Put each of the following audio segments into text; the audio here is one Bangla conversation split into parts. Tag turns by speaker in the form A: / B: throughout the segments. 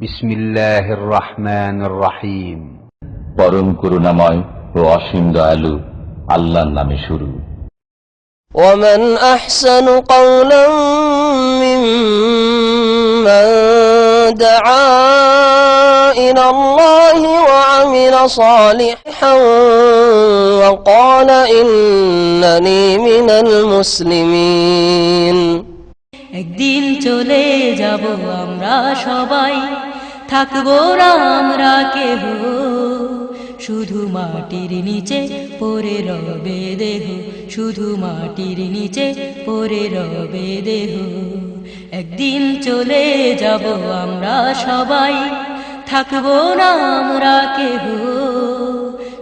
A: বিসমিল্লাহির রহমানির রহিম।
B: পরম করুণাময় ও অসীম দয়ালু আল্লাহর নামে শুরু।
C: ومن أحسن قولا ممن دعا إلى الله وعمل صالحا وقال إنني من المسلمين।
D: একদিন চলে যাব আমরা সবাই, থাকবো না আমরা কেহ, শুধু মাটির নিচে পড়ে রবে দেহ, শুধু মাটির নিচে পড়ে রবে দেহ। একদিন চলে যাব আমরা সবাই, থাকবো না আমরা কেহ,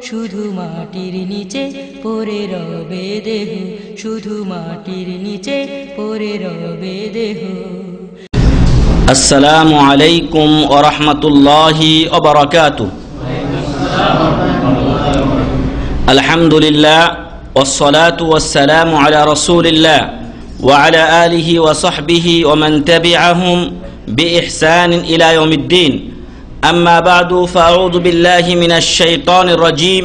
D: শুধু মাটির নিচে পড়ে রবে দেহ, শুধু মাটির নিচে পড়ে রবে দেহ।
E: আসসালামু আলাইকুম ওয়া রাহমাতুল্লাহি ওয়া বারাকাতুহু। আলহামদুলিল্লাহ ওয়াসসালাতু ওয়াসসালামু আলা রাসূলিল্লাহ ওয়া আলা আলিহি ওয়া সাহবিহি ওয়া মান তাবিআহুম বিইহসান ইলা ইয়াউমিদ্দিন। أما بعد فأعوذ بالله من الشيطان الرجيم.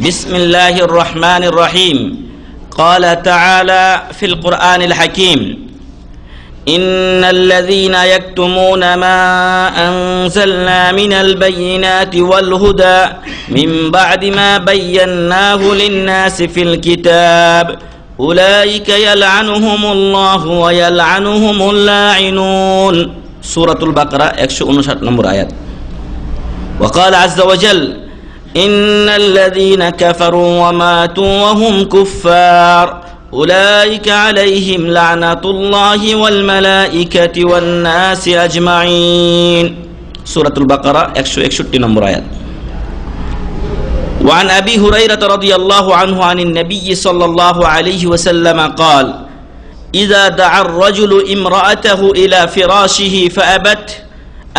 E: بسم الله الرحمن الرحيم. قال تعالى في القرآن الحكيم: إن الذين يكتمون ما أنزلنا من البينات والهدى من بعد ما بيناه للناس في الكتاب أولئك يلعنهم الله ويلعنهم اللاعنون. سورة البقرة 159 নম্বর আয়াত। وقال عز وجل: إن الذين كفروا وماتوا وهم كفار أولئك عليهم لعنة الله والملائكة والناس أجمعين. سورة البقرة 161 নম্বর আয়াত। وعن أبي هريرة رضي الله عنه عن النبي صلى الله عليه وسلم قال: إذا دعا الرجل امرأته إلى فراشه فأبت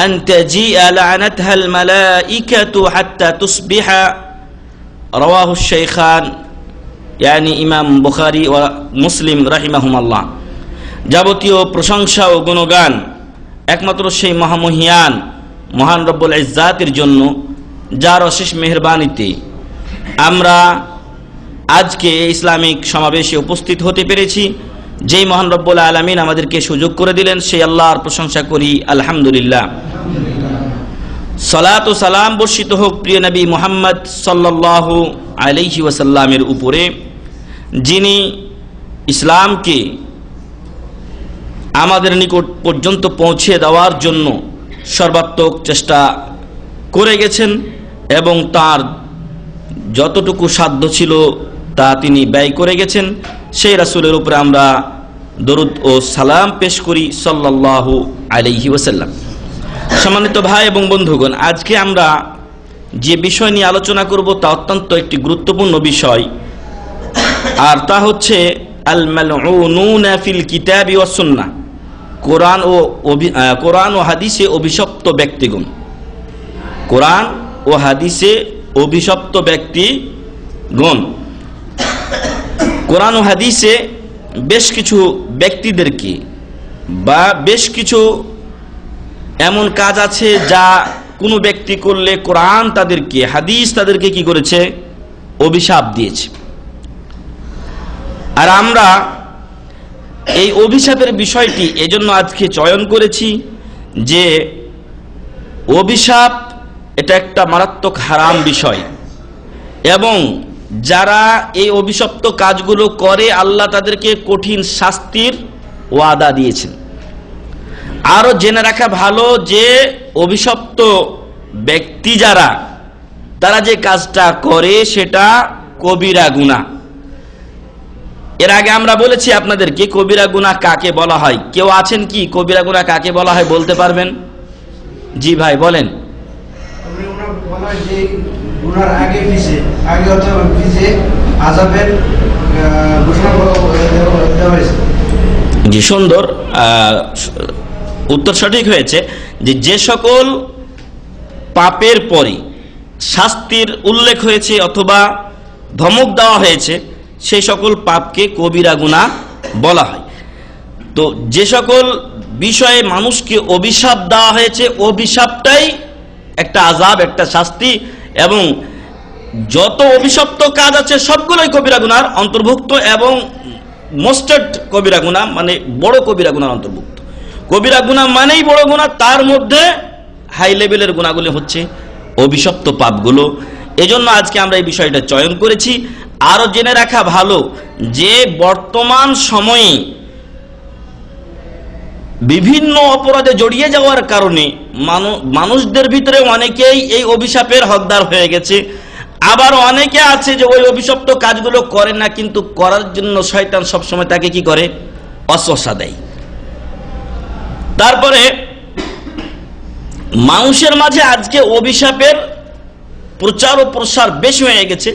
E: أن تجيء لعنتها الملائكة حتى تصبح. رواه الشيخان يعني ইমাম বুখারী ও মুসলিম রাহিমাহুমাল্লাহ। যাবতীয় প্রশংসা ও গুণগান একমাত্র সেই মহামহিয়ান মহান রব্বুল ইজ্জাতের জন্য, যার অশেষ মেহেরবানিতে আমরা আজকে ইসলামিক সমাবেশে উপস্থিত হতে পেরেছি। যেই মহান রব্বুল আলামিন আমাদেরকে সুযোগ করে দিলেন, সেই আল্লাহর প্রশংসা করি আলহামদুলিল্লাহ। সালাত ও সালাম বর্ষিত হোক প্রিয় নবী মুহাম্মদ সাল্লাল্লাহু আলাইহি ওয়াসাল্লামের উপরে, যিনি ইসলামকে আমাদের নিকট পর্যন্ত পৌঁছে দেওয়ার জন্য সর্বাত্মক চেষ্টা করে গেছেন এবং তার যতটুকু সাধ্য ছিল তা তিনি ব্যয় করে গেছেন। সেই রাসূলের উপরে আমরা দরুদ ও সালাম পেশ করি সাল্লাল্লাহু আলাইহি ওয়াসাল্লাম। সম্মানিত ভাই এবং বন্ধুগণ, আজকে আমরা যে বিষয় নিয়ে আলোচনা করব তা অত্যন্ত একটি গুরুত্বপূর্ণ বিষয়, আর তা হচ্ছে আল মালউনুনা ফিল কিতাবি ওয়াস সুন্নাহ। কোরআন ও হাদিসে অভিশপ্ত ব্যক্তিগণ। কোরআন ও হাদিসে অভিশপ্ত ব্যক্তিগণ। কোরআন ও হাদিসে বেশ কিছু ব্যক্তিদেরকে বা বেশ কিছু এমন কাজ আছে যা কোনো ব্যক্তি করলে কোরআন তাদেরকে, হাদিস তাদেরকে কি করেছে? অভিশাপ দিয়েছে। আর আমরা এই অভিশাপের বিষয়টি এজন্য আজকে চয়ন করেছি যে অভিশাপ এটা একটা মারাত্মক হারাম বিষয়, এবং যারা এই অভিশপ্ত কাজগুলো করে আল্লাহ তাদেরকে কঠিন শাস্তির ওয়াদা দিয়েছেন। আরো জেনে রাখা ভালো যে অভিশপ্ত ব্যক্তি যারা, তারা যে কাজটা করে সেটা কবিরা গুনাহ। এর আগে আমরা বলেছি আপনাদেরকে কবিরা গুনাহ কাকে বলা হয়। কেউ আছেন কি কবিরা গুনাহ কাকে বলা হয় বলতে পারবেন? জি ভাই বলেন। জি, সুন্দর উত্তর সঠিক হয়েছে যে সকল পাপের পরে শাস্তির উল্লেখ হয়েছে অথবা ধমক দেওয়া হয়েছে সেই সকল পাপকে কবিরা গুনাহ বলা হয়। তো যে সকল বিষয়ে মানুষকে অভিশাপ দেওয়া হয়েছে, অভিশাপটাই একটা আযাব, একটা শাস্তি, এবং যত অভিশপ্ত কাজ আছে সবগুলোই কবিরা গুনার অন্তর্ভুক্ত, এবং মোস্টেড কবিরা গুনাহ মানে বড় কবিরা গুনার অন্তর্ভুক্ত। কবিরা গুনাহ মানেই বড় গুনাহ, তার মধ্যে হাই লেভেলের গুনাহগুলো হচ্ছে অভিশপ্ত পাপগুলো। এজন্য আজকে আমরা এই বিষয়টা চয়ন করেছি। আরো জেনে রাখা ভালো যে বর্তমান সময়ে বিভিন্ন অপরাধে জড়িয়ে যাওয়ার কারণে মানুষদের ভিতরে অনেকেই এই অভিশাপের হকদার হয়ে গেছে। আবার অনেকে আছে যে ওই অভিশপ্ত কাজগুলো করে না, কিন্তু করার জন্য শয়তান সবসময় তাকে কি করে, ওয়াসওয়াসা দেয়। তারপরে মানুষের মাঝে আজকে অভিশাপের প্রচার ও প্রসার বেশি হয়ে গেছে।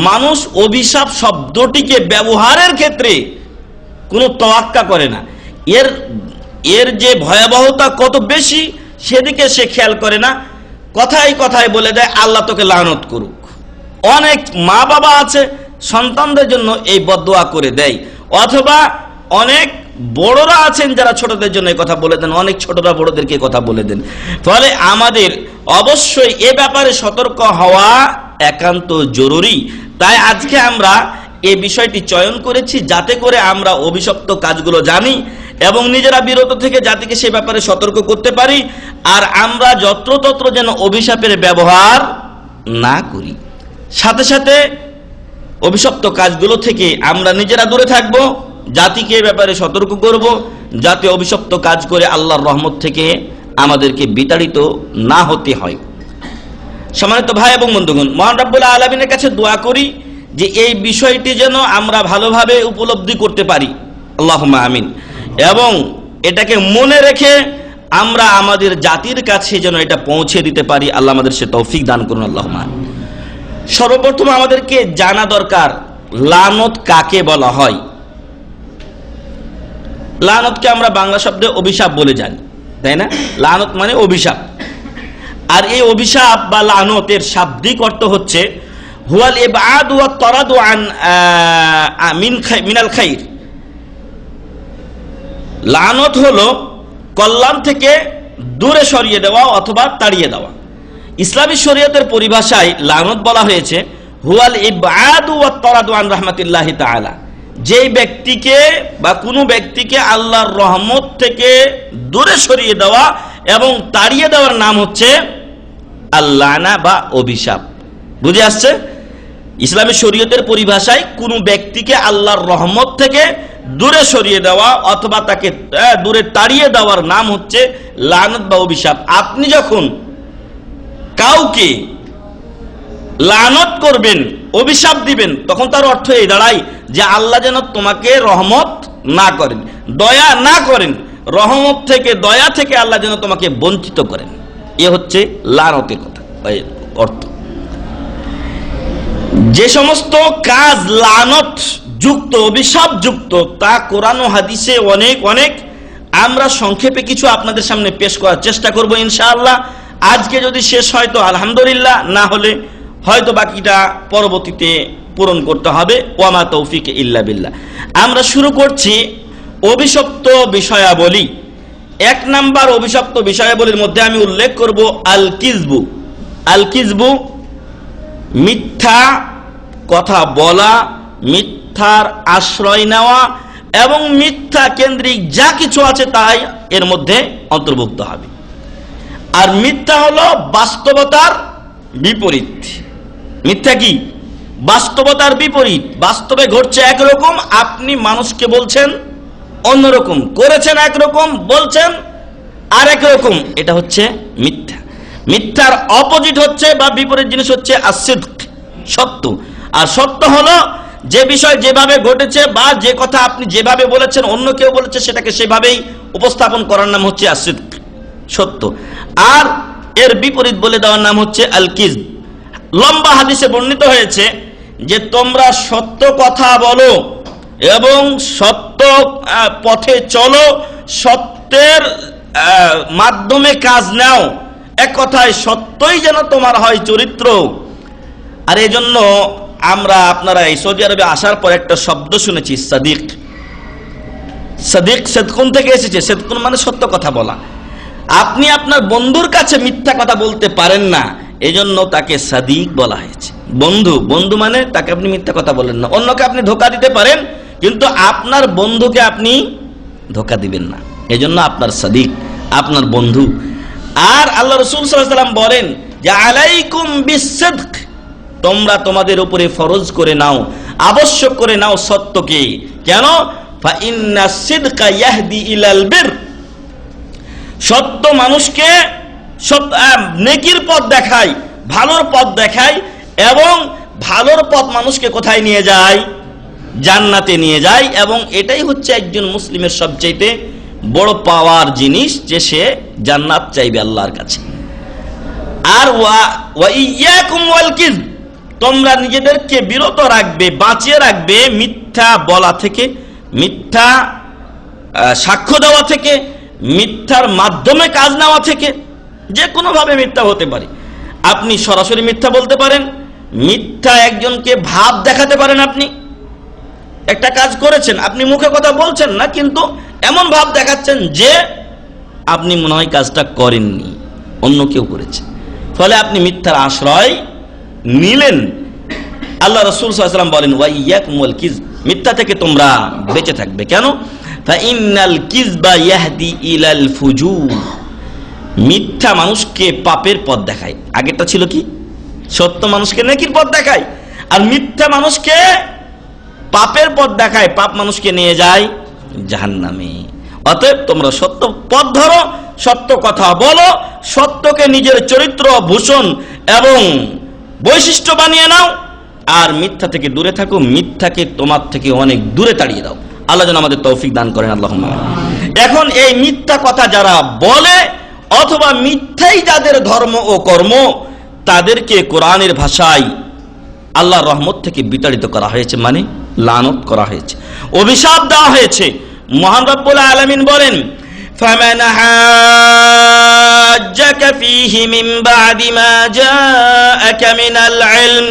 E: মানুষ অভিশাপ শব্দটিকে ব্যবহারের ক্ষেত্রে কোনো তোয়াক্কা করে না। এর যে ভয়াবহতা কত বেশি সেদিকে সে খেয়াল করে না। কথায় কথায় বলে দেয় আল্লাহ তোকে লানত করুক। অনেক মা বাবা আছে সন্তানদের জন্য এই বদদোয়া করে দেয়, অথবা অনেক বড়রা আছেন যারা ছোটদের জন্য এই কথা বলে দেন, অনেক ছোটরা বড়দেরকে কথা বলে দেন। ফলে আমাদের অবশ্যই এ ব্যাপারে সতর্ক হওয়া একান্ত জরুরি। তাই আজকে আমরা এই বিষয়টি চয়ন করেছি যাতে করে আমরা অভিশপ্ত কাজগুলো জানি এবং নিজেরা বিরত থেকে জাতিকে সে ব্যাপারে সতর্ক করতে পারি, আর আমরা যত্রতত্র যেন অভিশাপের ব্যবহার না করি। সাথে সাথে অভিশপ্ত কাজগুলো থেকে আমরা নিজেরা দূরে থাকব, জাতিকে এ ব্যাপারে সতর্ক করব, যাতে অভিশপ্ত কাজ করে আল্লাহর রহমত থেকে আমাদেরকে বিতাড়িত না হতে হয়। সম্মানিত ভাই এবং বন্ধুগণ, মহান রব্বুল আলামিনের কাছে দোয়া করি যে এই বিষয়টি যেন আমরা ভালোভাবে উপলব্ধি করতে পারি, আল্লাহুম্মা আমিন, এবং এটাকে মনে রেখে আমরা আমাদের জাতির কাছে যেন এটা পৌঁছে দিতে পারি। আল্লাহ আমাদের সে তৌফিক দান করুন, আল্লাহুম্মা আমিন। সর্বপ্রথম আমাদেরকে জানা দরকার লানত কাকে বলা হয়। লানতকে আমরা বাংলা শব্দে অভিশাপ বলে জানি, তাই না? লানত মানে অভিশাপ। আর এই অভিশাপ বা লানতের শাব্দিক অর্থ হচ্ছে হুয়াল ইবআদ ওয়া তারাদু আন মিনাল খাইর। লানত হলো কল্যাণ থেকে দূরে সরিয়ে দেওয়া অথবা তাড়িয়ে দেওয়া। ইসলামী শরীয়তের পরিভাষায় লানত বলা হয়েছে হুয়াল ইবআদ ওয়া তারাদু আন রাহমাতিল্লাহি তাআলা। যেই ব্যক্তিকে বা কোনো ব্যক্তিকে আল্লাহর রহমত থেকে দূরে সরিয়ে দেওয়া এবং তাড়িয়ে দেওয়ার নাম হচ্ছে আল্লানা বা অভিশাপ। বুঝে আসছে? ইসলামী শরীয়তের পরিভাষায় কোনো ব্যক্তিকে আল্লাহর রহমত থেকে দূরে সরিয়ে দেওয়া অথবা তাকে দূরে তাড়িয়ে দেওয়ার নাম হচ্ছে লানত বা অভিশাপ। আপনি যখন কাউকে লানত করবেন, অভিশাপ দিবেন, তখন তার অর্থ এই দাঁড়ায় যে আল্লাহ যেন তোমাকে রহমত না করেন, দয়া না করেন, রহমত থেকে দয়া থেকে আল্লাহ যেন তোমাকে বঞ্চিত করেন। এ হচ্ছে লানতের কথা, অর্থ। যে সমস্ত কাজ লানত যুক্ত, অভিশাপ যুক্ত, তা কোরআন ও হাদিসে অনেক অনেক। আমরা সংক্ষেপে কিছু আপনাদের সামনে পেশ করার চেষ্টা করব ইনশাআল্লাহ। আজকে যদি শেষ হয় তো আলহামদুলিল্লাহ, না হলে হয়তো বাকিটা পরবর্তীতে পূরণ করতে হবে। ওয়ামা তৌফিক ইল্লা বিল্লাহ। আমরা শুরু করছি অভিশপ্ত বিষয়াবলী। 1 নাম্বার অভিশপ্ত বিষয়াবলীর মধ্যে আমি উল্লেখ করব আল কিজবু। আল কিজবু মিথ্যা কথা বলা, মিথ্যার আশ্রয় নেওয়া এবং মিথ্যা কেন্দ্রিক যা কিছু আছে তাই এর মধ্যে অন্তর্ভুক্ত হবে। আর মিথ্যা হলো বাস্তবতার বিপরীত। মিথ্যা কি? বাস্তবতার বিপরীত। বাস্তবে ঘটছে একরকম, আপনি মানুষকে বলছেন অন্যরকম, করেছেন একরকম, বলছেন আর একরকম। এটা হচ্ছে মিথ্যা। মিথ্যার অপোজিট হচ্ছে বা বিপরীত জিনিস হচ্ছে আসিদক, সত্য। আর সত্য হলো যে বিষয় যেভাবে ঘটেছে বা যে কথা আপনি যেভাবে বলেছেন অন্য কেউ বলেছে সেটাকে সেভাবেই উপস্থাপন করার নাম হচ্ছে আসিদক, সত্য। আর এর বিপরীত বলে দেওয়ার নাম হচ্ছে আল কিজব। লম্বা হাদিসে বর্ণিত হয়েছে যে তোমরা সত্য কথা বলো এবং সত্য পথে চলো, সত্যের মাধ্যমে কাজ নাও, এক কথায় সত্যই যেন তোমার হয় চরিত্র। আর এই জন্য আপনারা এই সৌদি আরবে আসার পর একটা শব্দ শুনেছি, সাদিক। সাদিক সিদকুন থেকে এসেছে, সিদকুন মানে সত্য কথা বলা। আপনি আপনার বন্ধুর কাছে মিথ্যা কথা বলতে পারেন না, এজন্য তাকে সাদিক বলা হয়েছে। বন্ধু, বন্ধু মানে তাকে আপনি মিথ্যা কথা বলেন না। অন্যকে আপনি ধোঁকা দিতে পারেন, কিন্তু আপনার বন্ধুকে আপনি ধোঁকা দিবেন না, এজন্য আপনার সাদিক, আপনার বন্ধু। আর আল্লাহ রাসূল সাল্লাল্লাহু আলাইহি ওয়াসাল্লাম বলেন যে আলাইকুম বিসিদক, তোমরা তোমাদের উপরে ফরজ করে নাও, আবশ্যক করে নাও সত্যকে। কেন? ফা ইন্নাস সিদকা ইয়াহদি ইলাল বির, সত্য মানুষকে নেকির পথ দেখায়, ভালোর পথ দেখায়, এবং ভালোর পথ মানুষকে কোথায় নিয়ে যায়? জান্নাতে নিয়ে যায়। এবং এটাই হচ্ছে একজন মুসলিমের সবচেয়ে বড় পাওয়ার জিনিস, যে সে জান্নাত চাইবে আল্লাহর কাছে। আর ওয়া ইয়াকুম ওয়াল কিযব, তোমরা নিজেদেরকে বিরত রাখবে, বাঁচিয়ে রাখবে মিথ্যা বলা থেকে, মিথ্যা সাক্ষ্য দেওয়া থেকে, মিথ্যার মাধ্যমে কাজ নেওয়া থেকে। যে কোনো ভাবে মিথ্যা হতে পারে। আপনি সরাসরি মিথ্যা বলতে পারেন, মিথ্যা একজনকে ভাব দেখাতে পারেন। আপনি একটা কাজ করেছেন, আপনি মুখে কথা বলছেন না, কিন্তু এমন ভাব দেখাচ্ছেন যে আপনি মনে হয় কাজটা করেননি, অন্য কেউ করেছে, ফলে আপনি মিথ্যার আশ্রয় নিলেন। আল্লাহ রাসূল সাল্লাল্লাহু আলাইহি ওয়াসাল্লাম বলেন ওয়া ইয়াকুম ওয়াল কিযব, মিথ্যা থেকে তোমরা বেঁচে থাকবে। কেন? ফা ইন্নাল কিযবা ইয়াহদি ইলাল ফুজুর, মিথ্যা মানুষকে পাপের পথ দেখায়। আগেরটা ছিল কি? সত্য মানুষকে নেকির পথ দেখায়, আর মিথ্যা মানুষকে পাপের পথ দেখায়, পাপ মানুষকে নিয়ে যায় জাহান্নামে। অতএব তোমরা সত্য পথ ধরো, সত্য কথা বলো, সত্যকে নিজের চরিত্র, ভূষণ এবং বৈশিষ্ট্য বানিয়ে নাও, আর মিথ্যা থেকে দূরে থাকো, মিথ্যাকে তোমার থেকে অনেক দূরে তাড়িয়ে দাও। আল্লাহ যেন আমাদের তৌফিক দান করেন, আল্লাহুম্মা। এখন এই মিথ্যা কথা যারা বলে, অথবা মিথ্যাই যাদের ধর্ম ও কর্ম, তাদেরকে কোরআনের ভাষায় আল্লাহর রহমত থেকে বিতাড়িত করা হয়েছে, মানে লানত করা হয়েছে, অভিশাপ দেওয়া হয়েছে। মহান রব্বুল আলামিন বলেন ফামান হাজ্জাকা ফীহি মিন বা'দি মা জাআকা মিনাল ইলম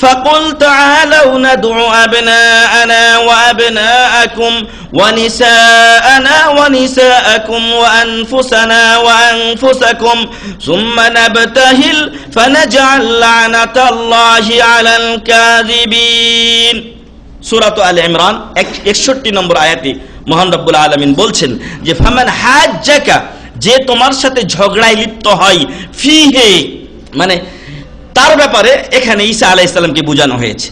E: فقل تعالوا ندعو أبناءنا وأبناءكم ونساءنا ونساءكم وأنفسنا وأنفسكم ثم نبتهل فنجعل لعنة الله على الكاذبين। সূরা আলে ইমরান 61 নম্বর আয়াতে মহান রব্বুল আলামিন বলছেন যে ফামান হাজ্জাকা, যে তোমার সাথে ঝগড়ায় লিপ্ত হয়, ফিহে মানে তার ব্যাপারে, এখানে ঈসা আলাইহিস সালামকে বোঝানো হয়েছে।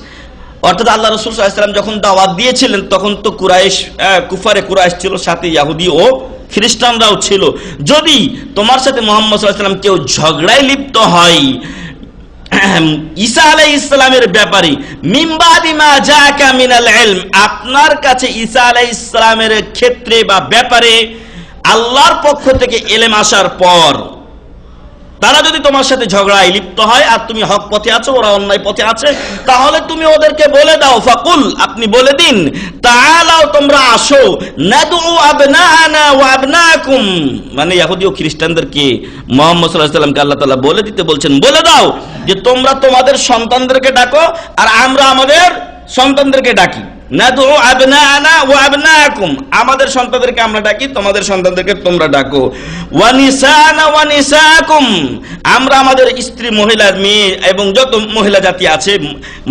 E: অর্থাৎ আল্লাহ রাসূল সাল্লাল্লাহু আলাইহি ওয়াসাল্লাম যখন দাওয়াত দিয়েছিলেন, তখন তো কুরাইশ, কুফারে কুরাইশ ছিল, সাথে ইহুদি ও খ্রিস্টানরাও ছিল। যদি তোমার সাথে মুহাম্মদ সাল্লাল্লাহু আলাইহি ওয়াসাল্লাম কেউ ঝগড়ায় লিপ্ত হয় ঈসা আলাইহিস সালামের ব্যাপারে, মিন বাদি মা জাআকা মিনাল ইলম, আপনার কাছে ঈসা আলাইহিস সালামের ক্ষেত্রে বা ব্যাপারে আল্লাহর পক্ষ থেকে ইলম আসার পর, তারা যদি তোমার সাথে ঝগড়ায় লিপ্ত হয়, আর তুমি হক পথে আছো, ওরা অন্যায় পথে আছে, তাহলে তুমি ওদেরকে বলে দাও, ফাকুল, আপনি বলে দিন, তাআলাও, তোমরা আসো, নাদউ আবনাআনা ওয়া আবনাআকুম, মানে ইহুদি ও খ্রিস্টানদেরকে মুহাম্মদ সাল্লাল্লাহু আলাইহি ওয়াসাল্লামকে আল্লাহ তাআলা বলে দিতে বলছেন, বলে দাও যে তোমরা তোমাদের সন্তানদেরকে ডাকো, আর আমরা আমাদের সন্তানদেরকে ডাকি। নাদউ আবনাআনা ওয়া আবনাআকুম, আমাদের সন্তানদেরকে আমরা ডাকি, তোমাদের সন্তানদেরকে তোমরা ডাকো। ওয়া নিসানা ওয়া নিসাকুম, আমরা আমাদের স্ত্রী, মহিলা, মেয়ে এবং যত মহিলা জাতি আছে,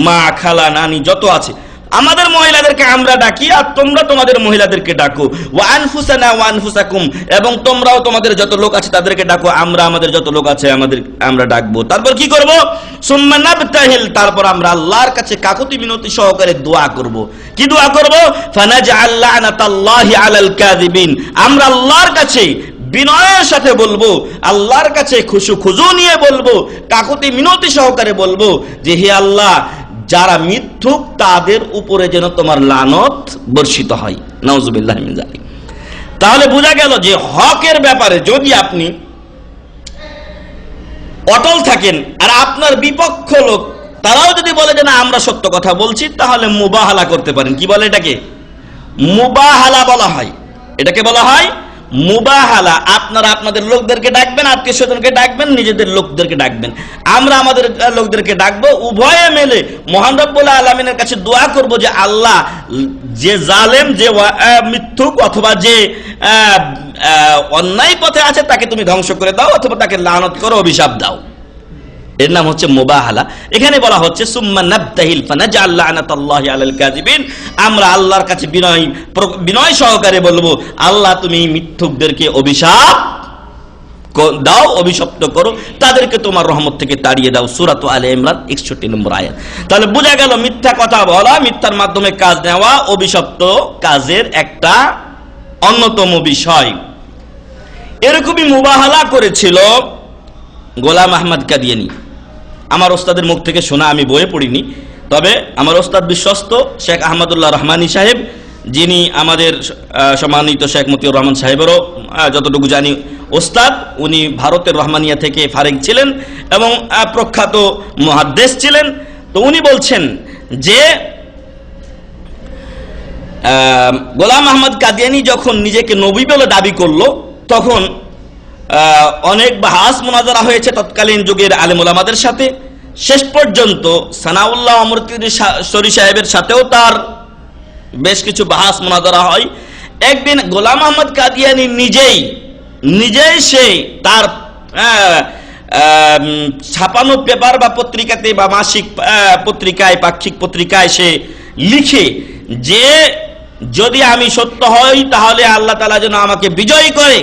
E: মা, খালা, নানি যত আছে, আমাদের মহিলাদেরকে আমরা ডাকি, আর তোমরা তোমাদের মহিলাদেরকে ডাকো। ওয়া আনফুসানা ওয়া আনফুসাকুম, এবং তোমরাও তোমাদের যত লোক আছে তাদেরকে ডাকো, আমরা আমাদের যত লোক আছে আমরা ডাকবো। তারপর কি করব? সুম্মা নাবতাহিল, তারপর আমরা আল্লাহর কাছে কাকুতি মিনতি সহকারে দোয়া করব। কি দোয়া করব? ফানাজআল লা'নাতাল্লাহি আলাল কাযিবিন, আমরা আল্লাহর কাছে বিনয়ের সাথে বলবো, আল্লাহর কাছে খুশু নিয়ে বলবো, কাকুতি মিনতি সহকারে বলবো যে হে আল্লাহ, যারা মিথ্যুক তাদের উপরে যেন তোমার লানত বর্ষিত হয়। নাউজুবিল্লাহি মিন যালিক। তাহলে বোঝা গেল যে হকের ব্যাপারে যদি আপনি অটল থাকেন, আর আপনার বিপক্ষ লোক তারাও যদি বলে যে না আমরা সত্য কথা বলছি, তাহলে মুবাহালা করতে পারেন। কি বলে এটাকে? মুবাহালা বলা হয়। এটাকে বলা হয় মুবাহালা, আপনারা আপনাদের লোকদেরকে ডাকবেন, আত্মীয় স্বজনকে ডাকবেন, নিজেদের লোকদেরকে ডাকবেন, আমরা আমাদের লোকদেরকে ডাকবো, উভয়ে মিলে মহান রব্বুল আলামিনের কাছে দোয়া করব যে আল্লাহ, যে জালেম, যে মিথ্যুক অথবা যে অন্যায় পথে আছে তাকে তুমি ধ্বংস করে দাও অথবা তাকে লানত করো, অভিশাপ দাও। এর নাম হচ্ছে মুবাহালা। এখানে বলা হচ্ছে সুম্মা নাবতাহিল ফানাজআল লানাতাল্লাহি আলাল কাযিবিন, আমরা আল্লাহর কাছে বিনয় সহকারে বলবো, আল্লাহ তুমি মিথ্যুকদেরকে অভিশাপ দাও, অভিশপ্ত করো, তাদেরকে তোমার রহমত থেকে তাড়িয়ে দাও। সূরা আলে ইমরান 61 নম্বর আয়াত। তাহলে বোঝা গেল মিথ্যা কথা বলা, মিথ্যার মাধ্যমে কাজ নেওয়া অভিশপ্ত কাজের একটা অন্যতম বিষয়। এরকমই মুবাহালা করেছিল গোলাম আহমদ কাদিয়ানী। আমার ওস্তাদের মুখ থেকে শোনা, আমি বইয়ে পড়িনি, তবে আমার ওস্তাদ বিশ্বস্ত শেখ আহমদুল্লাহ রহমানী সাহেব, যিনি আমাদের সম্মানিত শেখ মতিউর রহমান সাহেবেরও যতটুকু জানি ওস্তাদ, উনি ভারতের রহমানিয়া থেকে ফারিগ ছিলেন এবং প্রখ্যাত মুহাদ্দিস ছিলেন। তো উনি বলছেন যে গোলাম আহমদ কাদিয়ানী যখন নিজেকে নবী বলে দাবি করলো, তখন অনেক বাহাস মুনাজারা হয়েছে তৎকালীন যুগের আলেম ওলামাদের সাথে। শেষ পর্যন্ত সানাউল্লাহ অমৃতসরী সাহেবের সাথেও তার বেশ কিছু বাহাস মুনাজারা হয়। একদিন গোলাম আহমদ কাদিয়ানী নিজেই সে তার ছাপানো পেপার বা পত্রিকাতে বা মাসিক পত্রিকায়, পাক্ষিক পত্রিকায় সে লিখে যে যদি আমি সত্য হই তাহলে আল্লাহ তাআলা যেন আমাকে বিজয়ী করে,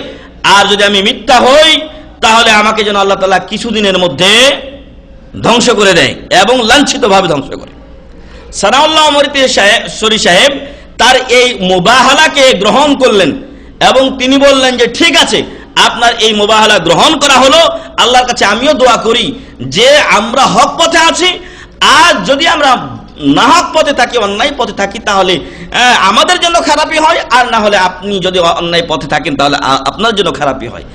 E: আর যদি আমি মিথ্যা হই তাহলে আমাকে যেন আল্লাহ তাআলা কিছুদিনের মধ্যে ধ্বংস করে দেয় এবং লাঞ্ছিত ভাবে ধ্বংস করে। সানাউল্লাহ অমৃতসরী সাহেব তার এই মুবাহালাকে গ্রহণ করলেন এবং তিনি বললেন যে ঠিক আছে, আপনার এই মুবাহালা গ্রহণ করা হলো, আল্লাহর কাছে আমিও দোয়া করি যে আমরা হক পথে আছি, আর যদি আমরা না হক পথে থাকি, অন্যায় পথে থাকি, তাহলে আমাদের জন্য খারাপই হয়, আর না হলে আপনি যদি অন্যায় পথে থাকেন তাহলে আপনার জন্য খারাপই হয়।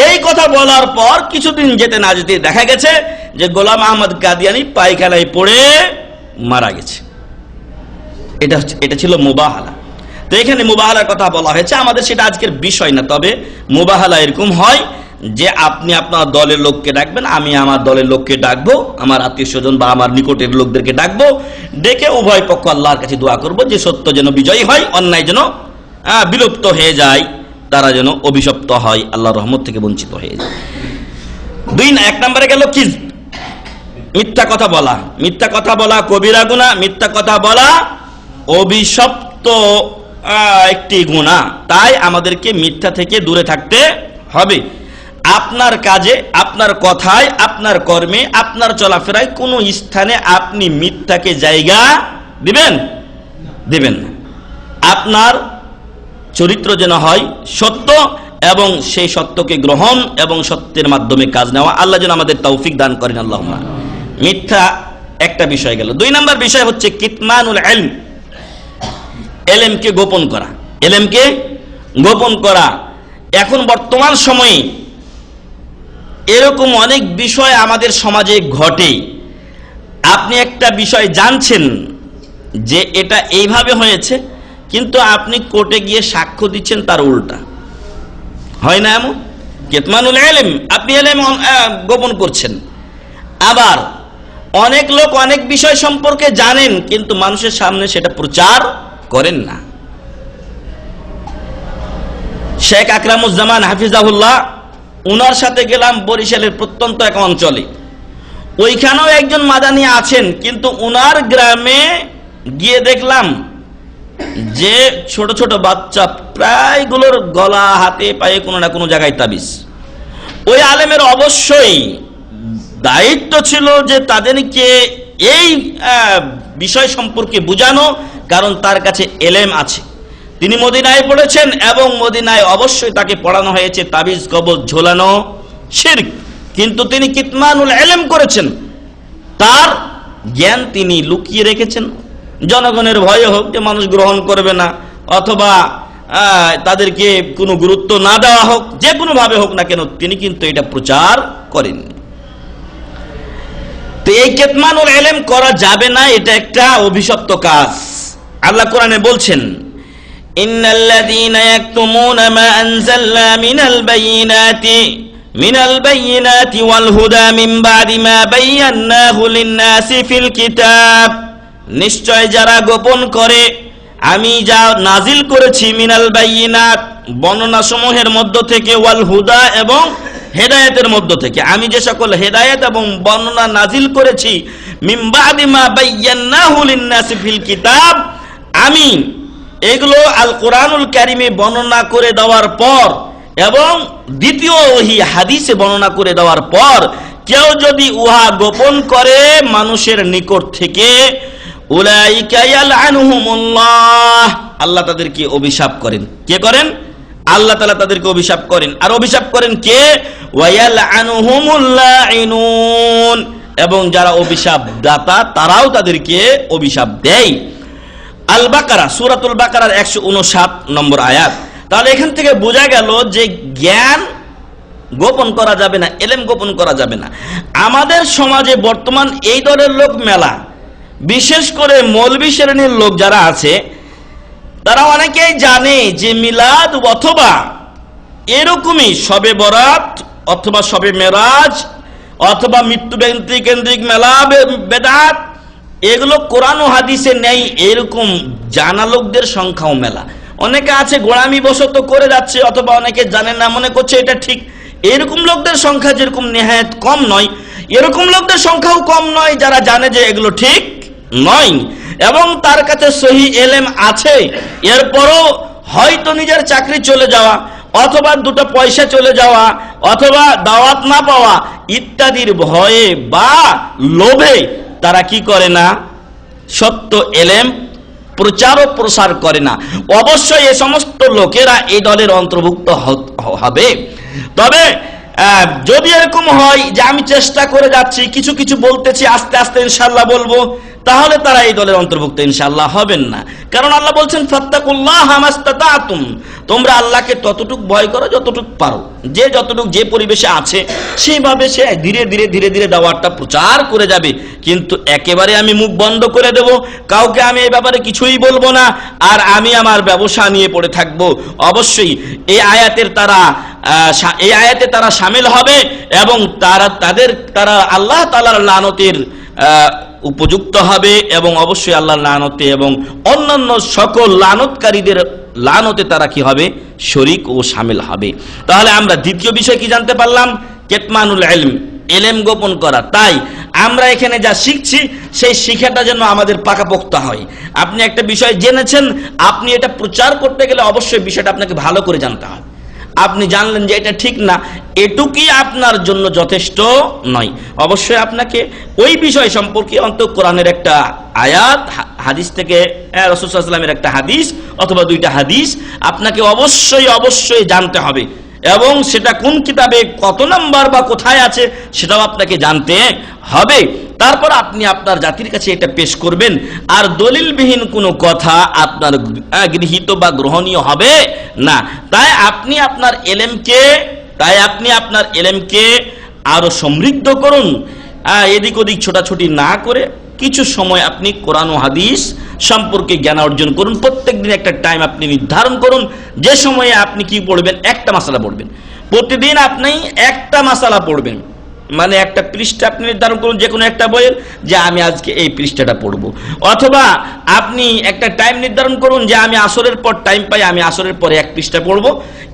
E: এই কথা বলার পর কিছুদিন যেতে না যেতে দেখা গেছে যে গোলাম আহমদ কাদিয়ানী পায়খানায় পড়ে মারা গেছে। এটা ছিল মুবাহালা। তো এখানে মুবাহালার কথা বলা হয়েছে, আমাদের সেটা আজকের বিষয় না, তবে মুবাহালা এরকম হয় যে আপনি আপনার দলের লোককে ডাকবেন, আমি আমার দলের লোককে ডাকবো, আমার আত্মীয় স্বজন বা আমার নিকটের লোকদেরকে ডাকবো, ডেকে উভয় পক্ষ আল্লাহর কাছে দোয়া করবো যে সত্য যেন বিজয়ী হয়, অন্যায় যেন বিলুপ্ত হয়ে যায়, তারা যেন অভিশপ্ত হয়, আল্লাহর রহমত থেকে বঞ্চিত হয়ে যায়। এক নম্বরে গেল কিযব, মিথ্যা কথা বলা। মিথ্যা কথা বলা কবিরা গুনাহ, মিথ্যা কথা বলা অভিশপ্ত একটি গুনাহ। তাই আমাদেরকে মিথ্যা থেকে দূরে থাকতে হবে। আপনার কাজে, আপনার কথায়, আপনার কর্মে, আপনার চলাফেরায় কোনো স্থানে আপনি মিথ্যাকে জায়গা দিবেন না। আপনার চরিত্র যেন হয় সত্য এবং সেই সত্যকে গ্রহণ এবং সত্যের মাধ্যমে কাজ নেওয়া। আল্লাহ যেন আমাদের তৌফিক দান করেন, আল্লাহুম্মা। মিথ্যা একটা বিষয় গেল। 2 নম্বর বিষয় হচ্ছে কিতমানুল ইলম, ইলমকে গোপন করা। ইলমকে গোপন করা। এখন বর্তমান সময়ে এরকম অনেক বিষয় আমাদের সমাজে ঘটে। আপনি একটা বিষয় জানছেন যে এটা এইভাবে হয়েছে, কিন্তু আপনি কোর্টে গিয়ে সাক্ষ্য দিচ্ছেন তার উল্টা। হয় না এমন? কিতমানুল ইলম, আপনি ইলম গোপন করছেন। আবার অনেক লোক অনেক বিষয় সম্পর্কে জানেন কিন্তু মানুষের সামনে সেটা প্রচার করেন না। শেখ আকরামুজ্জামান হাফিজাহুল্লাহ, উনার সাথে গেলাম বরিশালের প্রত্যন্ত এক অঞ্চলে। ওইখানেও একজন মাদানী আছেন, কিন্তু উনার গ্রামে গিয়ে দেখলাম যে ছোট ছোট বাচ্চা প্রায়গুলোর গলা, হাতে, পায়ে কোনো না কোনো জায়গায় তাবিজ। ওই আলেমের অবশ্যই দায়িত্ব ছিল যে তাদেরকে এই বিষয় সম্পর্কে বুঝানো, কারণ তার কাছে এলেম আছে। তিনি মদিনায় পড়েছেন এবং মদিনায় অবশ্যই তাকে পড়ানো হয়েছে তাবিজ কবজ ঝোলানো শিরক, কিন্তু তিনি কিতমানুল ইলম করেছেন। তার জ্ঞান তিনি লুকিয়ে রেখেছেন, জনগণের ভয়ে হোক যে মানুষ গ্রহণ করবে না, অথবা তাদেরকে কোনো গুরুত্ব না দেওয়া হোক, যে কোনো ভাবে হোক না কেন, তিনি কিন্তু এটা প্রচার করেননি। তো এই কিতমানুল ইলম করা যাবে না, এটা একটা অভিশপ্ত কাজ। আল্লাহ কোরআনে বলছেন, ইন্নাল্লাযীনা ইয়াকতুমুনা মা আনজালনা মিনাল বায়িনাতি ওয়াল হুদা মিন বা'দি মা বায়্যানাহু লিন-নাসি ফিল কিতাব, নিশ্চয় যারা গোপন করে আমি যা নাজিল করেছি মিনাল বায়িনাত বর্ণনা সমূহের মধ্য থেকে, ওয়াল হুদা এবং হেদায়েতের মধ্য থেকে, আমি যে সকল হেদায়েত এবং বর্ণনা নাজিল করেছি মিন বা'দি মা বায়্যানাহু লিন-নাসি ফিল কিতাব, আমি এগুলো আল কোরআনুল কারীমে বর্ণনা করে দেওয়ার পর এবং দ্বিতীয় ওহী হাদিসে বর্ণনা করে দেওয়ার পর কেউ যদি উহা গোপন করে মানুষের নিকট থেকে, উলাইকা ইয়ালআনুহুমুল্লাহ, আল্লাহ তাদেরকে অভিশাপ করেন। কে করেন? আল্লাহ তাআলা তাদেরকে অভিশাপ করেন। আর অভিশাপ করেন কে? ওয়া ইয়ালআনুহুমুল লাঈনুন, এবং যারা অভিশাপ দাতা তারাও তাদেরকে অভিশাপ দেয়। আল বাকারা, সূরাতুল বাকারার 159 নম্বর আয়াত। তাহলে এখান থেকে বোঝা গেল যে জ্ঞান গোপন করা যাবে না, ইলম গোপন করা যাবে না। আমাদের সমাজে বর্তমান এই দলের লোক মেলা, বিশেষ করে মৌলবী শ্রেণীর লোক যারা আছে তারা অনেকেই জানে যে মিলাদ অথবা এরকমই শবে বরাত অথবা শবে মেরাজ অথবা মৃত্যু কেন্দ্রিক মেলা বেদাত, এগুলো কোরআন ও হাদিসে নেই, এরকম জানা লোকদের সংখ্যাও মেলা। অনেকে আছে গোড়ামি বশত করে যাচ্ছে, অথবা অনেকে জানে না, মনে করছে এটা ঠিক। এরকম লোকদের সংখ্যা যেরকম নেহায়েত কম নয়, এরকম লোকদের সংখ্যাও কম নয় যারা জানে যে এগুলো ঠিক নয় এবং তার কাছে সহি এলেম আছে, এরপরও হয়তো নিজের চাকরি চলে যাওয়া অথবা দুটো পয়সা চলে যাওয়া অথবা দাওয়াত না পাওয়া ইত্যাদির ভয়ে বা লোভে তারা কি করে না, সত্য এলেম প্রচার ও প্রসার করে না। অবশ্যই এ সমস্ত লোকেরা এই দলের অন্তর্ভুক্ত হবে। তবে যদি এরকম হয় যে আমি চেষ্টা করে যাচ্ছি, কিছু কিছু বলতেছি, আস্তে আস্তে ইনশাআল্লাহ বলবো, তাহলে তারা এই দলের অন্তর্ভুক্ত ইনশাআল্লাহ হবেন না। কারণ আল্লাহ বলছেন ফাত্তাকুল্লাহা মাস্তাতাতুম, তোমরা আল্লাহকে ততটুক ভয় করো যতটুক পারো। যে যতটুক যে পরিবেশে আছে সেইভাবে সে ধীরে ধীরে ধীরে ধীরে দাওয়াতটা প্রচার করে যাবে। কিন্তু একেবারে আমি মুখ বন্ধ করে দেব, কাউকে আমি এই ব্যাপারে কিছুই বলবো না, আর আমি আমার ব্যবসা নিয়ে পড়ে থাকবো, অবশ্যই এই আয়াতে তারা শামিল হবে এবং তারা আল্লাহ তাআলার লানতের উপযুক্ত হবে এবং অবশ্যই আল্লাহর লানতে এবং অন্যান্য সকল লানতকারীদের লানতে তারা কি হবে, শরীক ও শামিল হবে। তাহলে আমরা দ্বিতীয় বিষয় কি জানতে পারলাম? কেতমানুল ইলম, ইলম গোপন করা। তাই আমরা এখানে যা শিখছি সেই শিক্ষাটা যেন আমাদের পাকাপোক্ত হয়। আপনি একটা বিষয় জেনেছেন, আপনি এটা প্রচার করতে গেলে অবশ্যই বিষয়টা আপনাকে ভালো করে জানতে হবে। আপনি জানলেন যে এটা ঠিক না, এটুকুই আপনার জন্য যথেষ্ট নয়। অবশ্যই আপনাকে ওই বিষয় সম্পর্কে অন্তত কোরআনের একটা আয়াত, হাদিস থেকে রাসূল সাল্লাল্লাহু আলাইহি ওয়াসাল্লামের একটা হাদিস অথবা দুইটা হাদিস আপনাকে অবশ্যই অবশ্যই জানতে হবে এবং সেটা কোন কিতাবে কত নাম্বার বা কোথায় আছে সেটাও আপনাকে জানতে হবে। তারপর আপনি আপনার জাতির কাছে এটা পেশ করবেন। আর দলিলবিহীন কোনো কথা আপনার গৃহীত বা গ্রহণীয় হবে না। তাই আপনি আপনার এলেমকে আরো সমৃদ্ধ করুন, এদিক ওদিক ছোটাছুটি না করে কিছু সময় আপনি কোরআন ও হাদিস সম্পর্কে জ্ঞান অর্জন করুন। প্রত্যেকদিন একটা টাইম আপনি নির্ধারণ করুন যে সময়ে আপনি কি পড়বেন, একটা মাসালা পড়বেন। প্রতিদিন আপনি একটা মাসালা পড়বেন, মানে একটা পৃষ্ঠা আপনি নির্ধারণ করুন যে কোনো একটা বইয়ের, যে আমি আজকে এই পৃষ্ঠাটা পড়ব। অথবা আপনি একটা টাইম নির্ধারণ করুন যে আমি আসরের পর টাইম পাই, আমি আসরের পরে এক পৃষ্ঠা পড়ব,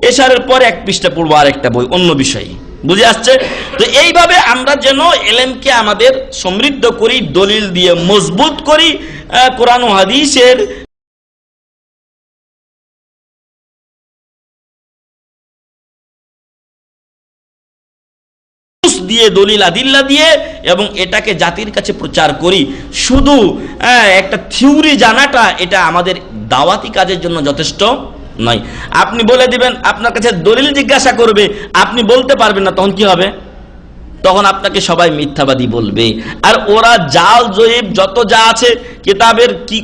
E: এশারের পরে এক পৃষ্ঠা পড়বো আর একটা বই অন্য বিষয়ে। বুঝে আসছে? তো এইভাবে আমরা যেন ইলমকে আমাদের সমৃদ্ধ করি, দলিল দিয়ে মজবুত করি, কোরআন ও হাদিসের দিয়ে, দলিল আদিল্লা দিয়ে, এবং এটাকে জাতির কাছে প্রচার করি। শুধু একটা থিওরি জানাটা এটা আমাদের দাওয়াতি কাজের জন্য যথেষ্ট নয়। আপনি বলে দিবেন, আপনার কাছে দলিল জিজ্ঞাসা করবে, আপনি বলতে পারবেন না, তখন কি হবে? তখন আপনাকে সবাই মিথ্যাবাদী বলবে। আর ওরা জাল জয়ীব যত যা আছে কিতাবের কি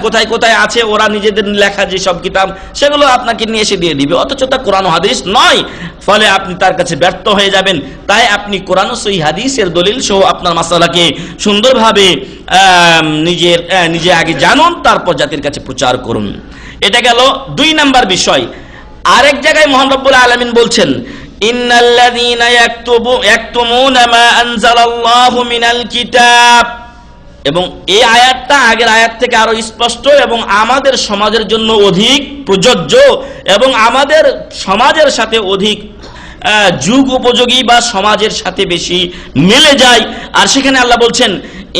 E: কোথায় কোথায় আছে, ওরা নিজেদের লেখা যে সব কিতাব সেগুলো আপনাকে নিয়ে এসে দিয়ে দিবে, অথচ তা কোরআন ও হাদিস নয়। ফলে আপনি তার কাছে ব্যর্থ হয়ে যাবেন। তাই আপনি কোরআন ও সহিহ হাদিসের দলিল সহ আপনার মাসালাকে সুন্দরভাবে নিজে আগে জানুন, তারপর জাতির কাছে প্রচার করুন। এটা গেল 2 নাম্বার বিষয়। আরেক জায়গায় মহান রব্বুল আলামিন বলছেন, ইন্নাল্লাযীনা ইয়াকতুমুনা মা আনজালাল্লাহু মিনাল কিতাব, এবং এই আয়াতটা আগের আয়াত থেকে আরো স্পষ্ট এবং আমাদের সমাজের জন্য অধিক প্রযোজ্য এবং আমাদের সমাজের সাথে অধিক যুগ উপযোগী বা সমাজের সাথে বেশি মিলে যায়। আর সেখানে আল্লাহ বলছেন,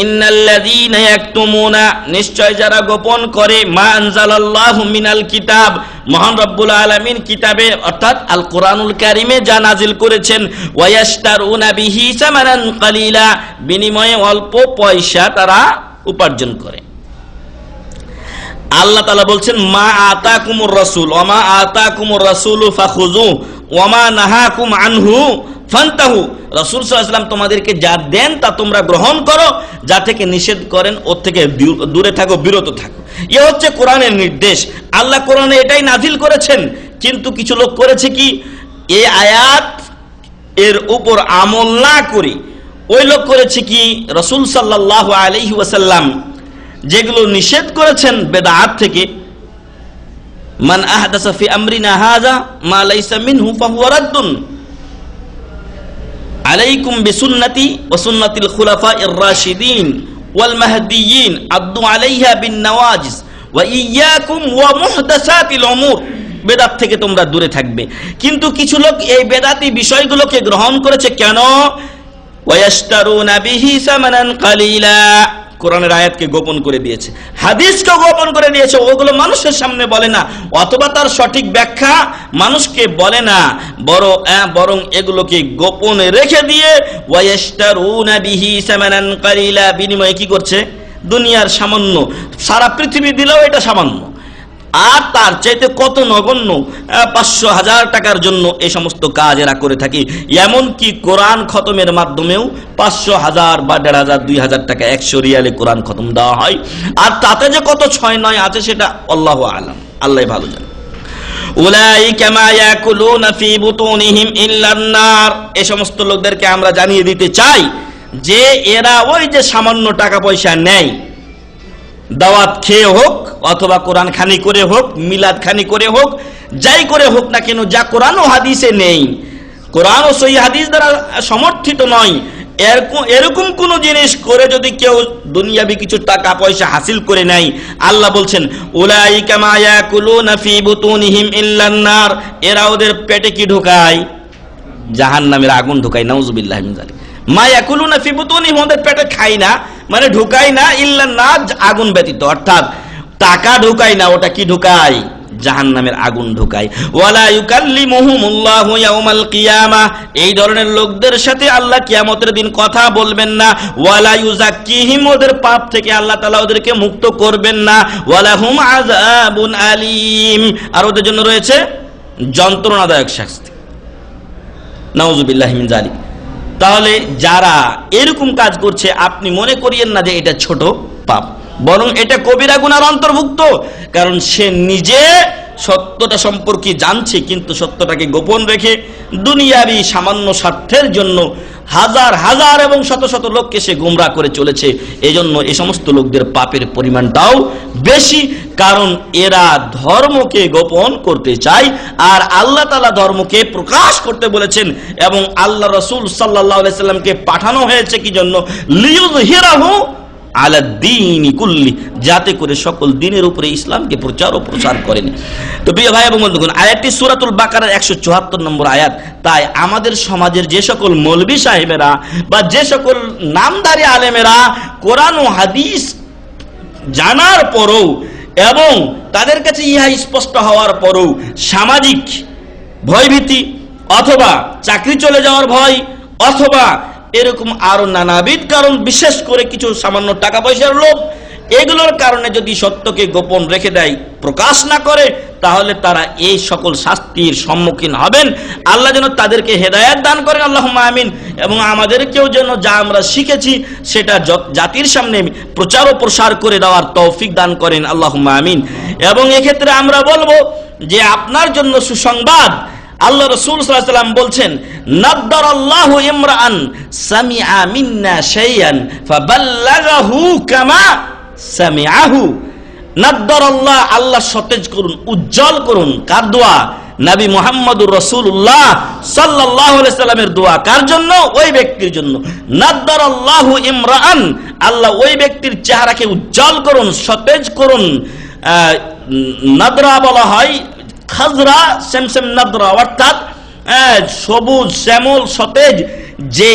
E: ইন্নাল্লাযীনা ইয়াকতুমুনা, নিশ্চয় যারা গোপন করে, মা আনজালাল্লাহু মিনাল কিতাব, মহান রব্বুল আলামিন কিতাবে অর্থাৎ আল কোরআনুল কারীমে যা নাজিল করেছেন, ওয়ায়াশতারুনা বিহি সামানান কালিলা, বিনিময়ে অল্প পয়সা তারা উপার্জন করে। আল্লাহ তাআলা বলছেন, মা আতাকুমুর রাসূল ওয়া মা আতাকুমুর রাসূলু ফাখুযু ওয়া মা নাহাকুম আনহু ফান্তাহু, রাসূল সাল্লাল্লাহু আলাইহি ওয়াসাল্লাম তোমাদেরকে যা দেন তা তোমরা গ্রহণ করো, যা থেকে নিষেধ করেন ওর থেকে দূরে থাকো, বিরত থাকো। এ হচ্ছে কোরআনের নির্দেশ। আল্লাহ কোরআনে এটাই নাজিল করেছেন, কিন্তু কিছু লোক করেছে কি, এই আয়াত এর উপর আমল না করে ওই লোক করেছে কি, রাসূল সাল্লাল্লাহু আলাইহি ওয়াসাল্লাম যেগুলো নিষেধ করেছেন বেদাত থেকে, মান আহদাসা ফি আমরিনা হাযা মা লাইসা মিনহু ফাহুয়া রাদ্দুন, আলাইকুম বিসুন্নতি ওয়া সুন্নাতিল খুলাফাইর রাশিদিন ওয়াল মাহদিয়িন আদ্দু আলাইহা বিন নওয়াজিস ওয়া ইয়্যাকুম ওয়া মুহদাসাতিল উমুর, বেদাত থেকে তোমরা দূরে থাকবে। কিন্তু কিছু লোক এই বেদাতি বিষয়গুলোকে গ্রহণ করেছে কেন, ওয়ায়াশতারুনা বিহি সামানান কালিলা, কোরআনের আয়াতকে গোপন করে দিয়েছে, হাদিসকে গোপন করে দিয়েছে, ওগুলো মানুষের সামনে বলে না, অথবা তার সঠিক ব্যাখ্যা মানুষকে বলে না, বরং এগুলোকে গোপনে রেখে দিয়ে ওয়ায়াশতারুনা বিহি সামানান কালিলা, বিনিময়ে কি করছে, দুনিয়ার সামান্য, সারা পৃথিবী দিলেও এটা সামান্য, আর তার চাইতে কত নগণ্য 500,000 টাকার জন্য এই সমস্ত কাজ এরা করে থাকে। এমনকি কোরআন খতমের মাধ্যমেও 500,000 বা 1,500 2,000 টাকা 100 রিয়ালে কোরআন খতম দেওয়া হয়, আর তাতে যে কত 6-9 আছে সেটা আল্লাহু আলাম, আল্লাহ ভালো জানে। উলাইকা মা ইয়াকুলুনা ফি বুতুনিহিম ইল্লান নার, এই সমস্ত লোকদেরকে আমরা জানিয়ে দিতে চাই যে এরা ওই যে সামান্য টাকা পয়সা নেয়, দাওয়াত খেয়ে হোক অথবা কোরআন খানি করে হোক, মিলাদ খানি করে হোক, যাই করে হোক না কেন, যা কোরআন ও হাদিসে নেই, কোরআন ও সহিহ হাদিস দ্বারা সমর্থিত নয়, এরকম কোন জিনিস করে যদি কেউ দুনিয়াবি কিছু টাকা পয়সা হাসিল করে নেয়, আল্লাহ বলছেন, উলাইকা মা ইয়াকুলুনা ফি বুতুনিহিম ইল্লান নার, এরা ওদের পেটে কি ঢোকায়, জাহান্নামের আগুন ঢোকায়, নাউযুবিল্লাহি মিন যালিক। মা ইয়াকুলুনা ফি বুতুনিহিম, ওদের পেটে খায় না, মানে ঢুকায় না, ইল্লান নার, আগুন ব্যতীত, অর্থাৎ টাকা ঢুকায় না, ওটা কি ঢুকায়, জাহান্নামের আগুন ঢুকায়। ওয়ালা ইউকাল্লিমুহুমুল্লাহু ইয়াউমাল কিয়ামাহ, এই ধরনের লোকদের সাথে আল্লাহ কিয়ামতের দিন কথা বলবেন না। ওয়ালা ইউযাক্কিহিম, ওদের পাপ থেকে আল্লাহ তাআলা ওদেরকে মুক্ত করবেন না। ওয়ালাহুম আযাবুন আলীম, আর ওদের জন্য রয়েছে যন্ত্রণাদায়ক শাস্তি, নাউযুবিল্লাহি মিন যালিক। তাহলে যারা এরকম কাজ করছে, আপনি মনে করিয়েন না যে এটা ছোট পাপ, বরং এটা কবিরা গুনার অন্তর্ভুক্ত, কারণ সে নিজে সত্যটা সম্পর্কে জানছে কিন্তু সত্যটাকে গোপন রেখে দুনিয়াবি সামান্য স্বার্থের জন্য হাজার হাজার এবং শত শত লোককে সে গোমরাহ করে চলেছে। এজন্য এই সমস্ত লোকদের পাপের পরিমাণটাও বেশি, কারণ এরা ধর্মকে গোপন করতে চায়, আর আল্লাহ তাআলা ধর্মকে প্রকাশ করতে বলেছেন, এবং আল্লাহ রাসূল সাল্লাল্লাহু আলাইহি সাল্লামকে পাঠানো হয়েছে কি জন্য, লিইয়ুযহিরাহু আলা দ্বীনি কুল্লি, যাতে করে সকল দ্বীনের উপরে ইসলামকে প্রচার ও প্রসার করেন। তো প্রিয় ভাই এবং বন্ধুগণ, আয়াতটি সূরাতুল বাকারার 174 নম্বর আয়াত। তাই আমাদের সমাজের যে সকল মৌলভী সাহেবেরা বা যে সকল নামধারী আলেমেরা কোরআন ও হাদিস জানার পরও এবং তাদের কাছে ইহা স্পষ্ট হওয়ার পরও সামাজিক ভয়ভীতি অথবা চাকরি চলে যাওয়ার ভয় অথবা এরকম আরো নানাবিধ কারণ, বিশেষ করে কিছু সামান্য টাকা পয়সার লোভ, এগুলোর কারণে যদি সত্যকে গোপন রেখে দেয়, প্রকাশ না করে, তাহলে তারা এই সকল শাস্তির সম্মুখীন হবেন। আল্লাহ যেন তাদেরকে হেদায়েত দান করেন, আল্লাহুম্মা আমিন। এবং আমাদেরকেও যেন যা আমরা শিখেছি সেটা জাতির সামনে প্রচার ও প্রসার করে দেওয়ার তৌফিক দান করেন, আল্লাহুম্মা আমিন। এবং এক্ষেত্রে আমরা বলবো যে আপনার জন্য সুসংবাদ, আল্লাহ রাসূল সাল্লাল্লাহু আলাইহি ওয়াসাল্লাম বলছেন, নাদ্দারাল্লাহু ইমরাআন সামিআ মিন্না শাইআন ফাবাল্লাগাহু কামা সামিআহু। নাদ্দারাল্লাহ, আল্লাহ সতেজ করুন, উজ্জ্বল করুন। কার দোয়া? নবী মুহাম্মদুর রাসূলুল্লাহ সাল্লাল্লাহু আলাইহি সাল্লামের দোয়া। কার জন্য? ওই ব্যক্তির জন্য। নাদ্দারাল্লাহু ইমরাআন, আল্লাহ ওই ব্যক্তির চেহারাকে উজ্জ্বল করুন, সতেজ করুন। নাদরা বলা হয় খাজরা সেমসেম নাদরা, অর্থাৎ সবুজ শ্যামল সতেজ যে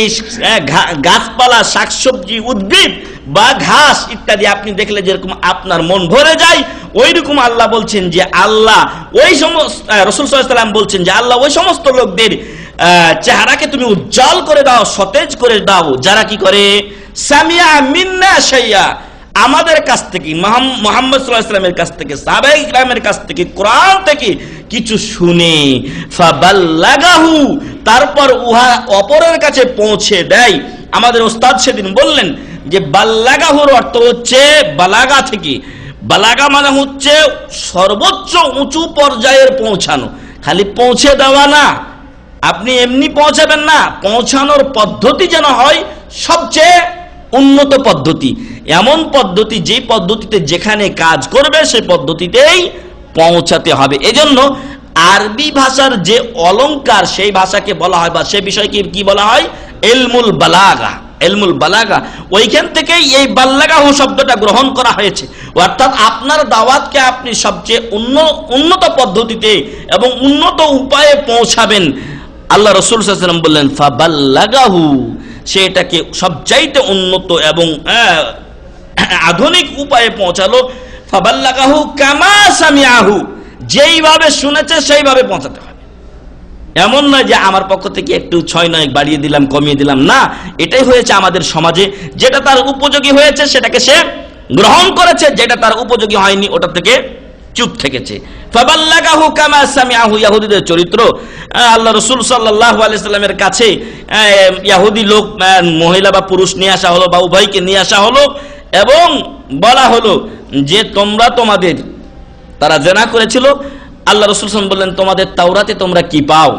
E: গাছপালা, শাকসবজি, উদ্ভিদ বা ঘাস ইত্যাদি আপনি দেখলে যেরকম আপনার মন ভরে যায়, ওই রকম আল্লাহ বলছেন যে আল্লাহ ওই সমস্ত, রাসূল সাল্লাল্লাহু আলাইহি ওয়াসাল্লাম বলছেন যে আল্লাহ ওই সমস্ত লোকদের চেহারাকে তুমি উজ্জ্বল করে দাও, সতেজ করে দাও, যারা কি করে? সামিয়া মিন্না শাইয়া, আমাদের কাছ থেকে, মুহাম্মদ সাল্লাল্লাহু আলাইহি ওয়াসাল্লামের কাছ থেকে, সাহাবায়ে কিরামের কাছ থেকে, কোরআন থেকে কিছু শুনে ফাবাল্লাগাহু, তারপর উহা অপরের কাছে পৌঁছে দেয়। আমাদের ওস্তাদ সেদিন বললেন যে বাল্লাগাহুর অর্থ হচ্ছে বালাগা থেকে। বালাগা মানে হচ্ছে সর্বোচ্চ উঁচু পর্যায়ের পৌঁছানো, খালি পৌঁছে দেওয়া না, আপনি এমনি পৌঁছাবেন না, পৌঁছানোর পদ্ধতি যেন হয় সবচেয়ে উন্নত পদ্ধতি, এমন পদ্ধতি যে পদ্ধতিতে যেখানে কাজ করবে সেই পদ্ধতিতেই পৌঁছাতে হবে। এজন্য আরবি ভাষার যে অলংকার, সেই ভাষাকে বলা হয় বা সেই বিষয়কে কি বলা হয়? ইলমুল বালাগা। ইলমুল বালাগা, ওইখান থেকেই এই বাল্লাগাহু শব্দটা গ্রহণ করা হয়েছে। অর্থাৎ আপনার দাওয়াতকে আপনি সবচেয়ে উন্নত পদ্ধতিতে এবং উন্নত উপায়ে পৌঁছাবেন। আল্লাহ রাসূল সাল্লাল্লাহু আলাইহি ওয়াসাল্লাম বললেন ফাবাল্লাগাহু, সেটাকে সবচাইতে উন্নত এবং আধুনিক উপায়ে পৌঁছালো। ফাবাল্লাগাহু কামা সামিআহু, যেইভাবে শুনেছে সেইভাবে পৌঁছাতে হবে। এমন নয় যে আমার পক্ষ থেকে একটু 6-9 বাড়িয়ে দিলাম, কমিয়ে দিলাম, না। এটাই হয়েছে আমাদের সমাজে, যেটা তার উপযোগী হয়েছে সেটাকে সে গ্রহণ করেছে, যেটা তার উপযোগী হয়নি ওটা থেকে চুপ থেকেছে। ফাবাল্লাগাহু কামা সামিআহু, ইহুদিদের চরিত্র। আল্লাহ রাসূল সাল্লাল্লাহু আলাইহি সাল্লামের কাছে ইহুদি লোক, মহিলা বা পুরুষ নিয়ে আসা হলো বা উভয়কে নিয়ে আসা হলো এবং বলা হলো যে তোমরা তোমাদের, তারা জেনা করেছিল, আল্লাহ রাসূল সাল্লাল্লাহু আলাইহি ওয়াসাল্লাম বললেন তোমাদের তাওরাতে তোমরা কি পাও?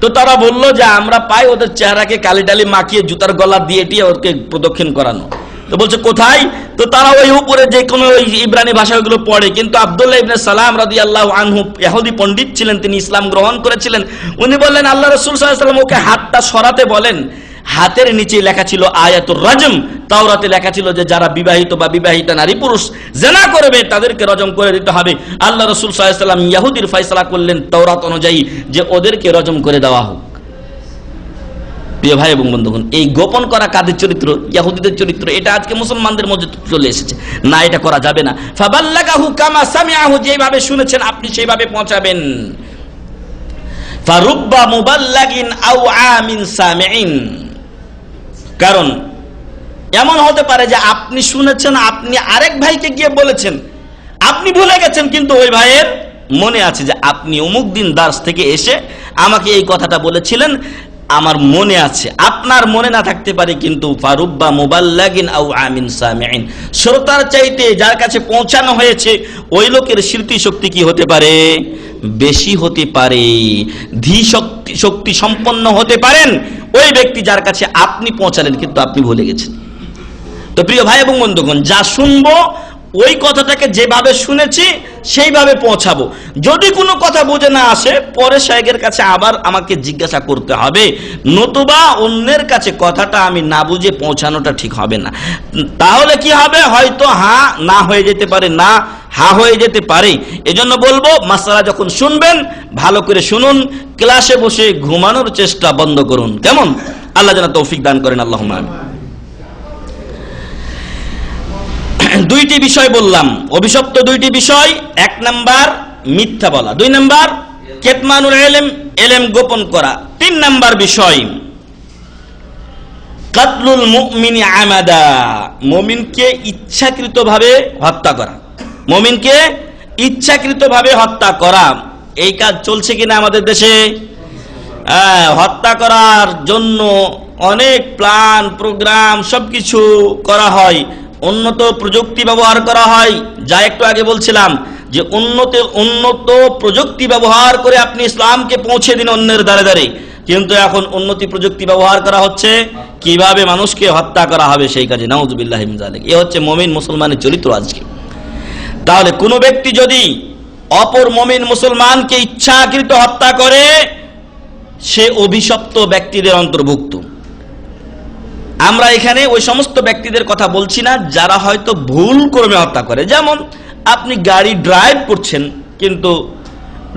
E: তো তারা বলল যে আমরা পাই ওদের চেহারাকে কালি টালি মাখিয়ে জুতার গলা দিয়ে টিয়ে ওকে প্রদক্ষিণ করানো। তো বলছে কোথায়? তো তারা ওই উপরে যে কোনো ওই ইব্রানি ভাষাগুলো পড়ে, কিন্তু আব্দুল্লাহ ইবনে সালাম রাদিয়াল্লাহু আনহু ইহুদি পণ্ডিত ছিলেন, তিনি ইসলাম গ্রহণ করেছিলেন। উনি বললেন আল্লাহ রাসূল সাল্লাল্লাহু আলাইহি ওয়াসাল্লাম ওকে হাতটা সরাতে বলেন। হাতের নিচে লেখা ছিল আয়াতুর রাজম, তাওরাতে লেখা ছিল যে যারা বিবাহিত বা বিবাহিতা নারী পুরুষ জেনা করবে তাদেরকে রজম করে দিতে হবে। আল্লাহ রাসূল সাল্লাল্লাহু আলাইহি ওয়াসাল্লাম ইহুদির ফয়সালা করলেন তাওরাত অনুযায়ী যে ওদেরকে রজম করে দেওয়া হোক। প্রিয় ভাই এবং বন্ধুগণ, এই গোপন করা কাদের চরিত্র? ইহুদিদের চরিত্র। এটা আজকে মুসলমানদের মধ্যে চলে এসেছে। না, এটা করা যাবে না। ফাবাল্লাগাহু কামা সামিআহু, যেভাবে শুনেছেন আপনি সেইভাবে পৌঁছাবেন। ফারুব্বা মুবাল্লাগিন আও আমিন সামিইন, কারণ এমন হতে পারে যে আপনি শুনেছেন, আপনি আরেক ভাইকে গিয়ে বলেছেন, আপনি ভুলে গেছেন, কিন্তু ওই ভাইয়ের মনে আছে যে আপনি অমুক দিন দার্স থেকে এসে আমাকে এই কথাটা বলেছিলেন, আমার মনে আছে। আপনার মনে না থাকতে পারে, কিন্তু ফারুব্বা মুবাল্লাগিন আও আমিন সামিইন, শ্রোতার চাইতে যার কাছে পৌঁছানো হয়েছে ওই লোকের স্মৃতি শক্তি কি হতে পারে? বেশি হতে পারে, ধী শক্তি সম্পন্ন হতে পারেন ওই ব্যক্তি যার কাছে আপনি পৌঁছালেন কিন্তু আপনি ভুলে গেছেন। তো প্রিয় ভাই এবং বন্ধুগণ, যা শুনবো ওই কথাটাকে যেভাবে শুনেছি সেইভাবে পৌঁছাবো। যদি কোনো কথা বুঝে না আসে, পরে শায়েখের কাছে আবার আমাকে জিজ্ঞাসা করতে হবে, নতুবা অন্যের কাছে কথাটা আমি না বুঝে পৌঁছানোটা ঠিক হবে না। তাহলে কি হবে? হয়তো হ্যাঁ না হয়ে যেতে পারে, না হ্যাঁ হয়ে যেতে পারে। এজন্য বলবো, মাসআলা যখন শুনবেন ভালো করে শুনুন, ক্লাসে বসে ঘুমানোর চেষ্টা বন্ধ করুন। কেমন? আল্লাহ যেন তৌফিক দান করেন, আল্লাহুম্মা আমিন। দুইটি বিষয় বললাম, অভিশপ্ত দুইটি বিষয়। 1 নাম্বার মিথ্যা বলা, 2 নাম্বার কেতমানুল ইলম, ইলম গোপন করা, 3 নাম্বার বিষয় কাতলুল মুমিনি আমাদা, মুমিনকে ইচ্ছাকৃতভাবে হত্যা করা। মুমিনকে ইচ্ছাকৃতভাবে হত্যা করা, এই কাজ চলছে কিনা আমাদের দেশে? হত্যা করার জন্য অনেক প্ল্যান প্রোগ্রাম সবকিছু করা হয়, উন্নত প্রযুক্তি ব্যবহার করা হয়। যা একটু আগে বলছিলাম যে উন্নত প্রযুক্তি ব্যবহার করে আপনি ইসলামকে পৌঁছে দিন অন্যের দ্বারে দ্বারে, কিন্তু এখন উন্নতি প্রযুক্তি ব্যবহার করা হচ্ছে কিভাবে মানুষকে হত্যা করা হবে সেই কাজে। নাউযুবিল্লাহি মিন যালিক। এ হচ্ছে মুমিন মুসলমানের চরিত্র আজকে। তাহলে কোনো ব্যক্তি যদি অপর মুমিন মুসলমানকে ইচ্ছাকৃত হত্যা করে সে অভিশপ্ত ব্যক্তিদের অন্তর্ভুক্ত। আমরা এখানে ওই সমস্ত ব্যক্তিদের কথা বলছি না যারা হয়তো ভুল ক্রমে হত্যা করে। যেমন আপনি গাড়ি ড্রাইভ করছেন, কিন্তু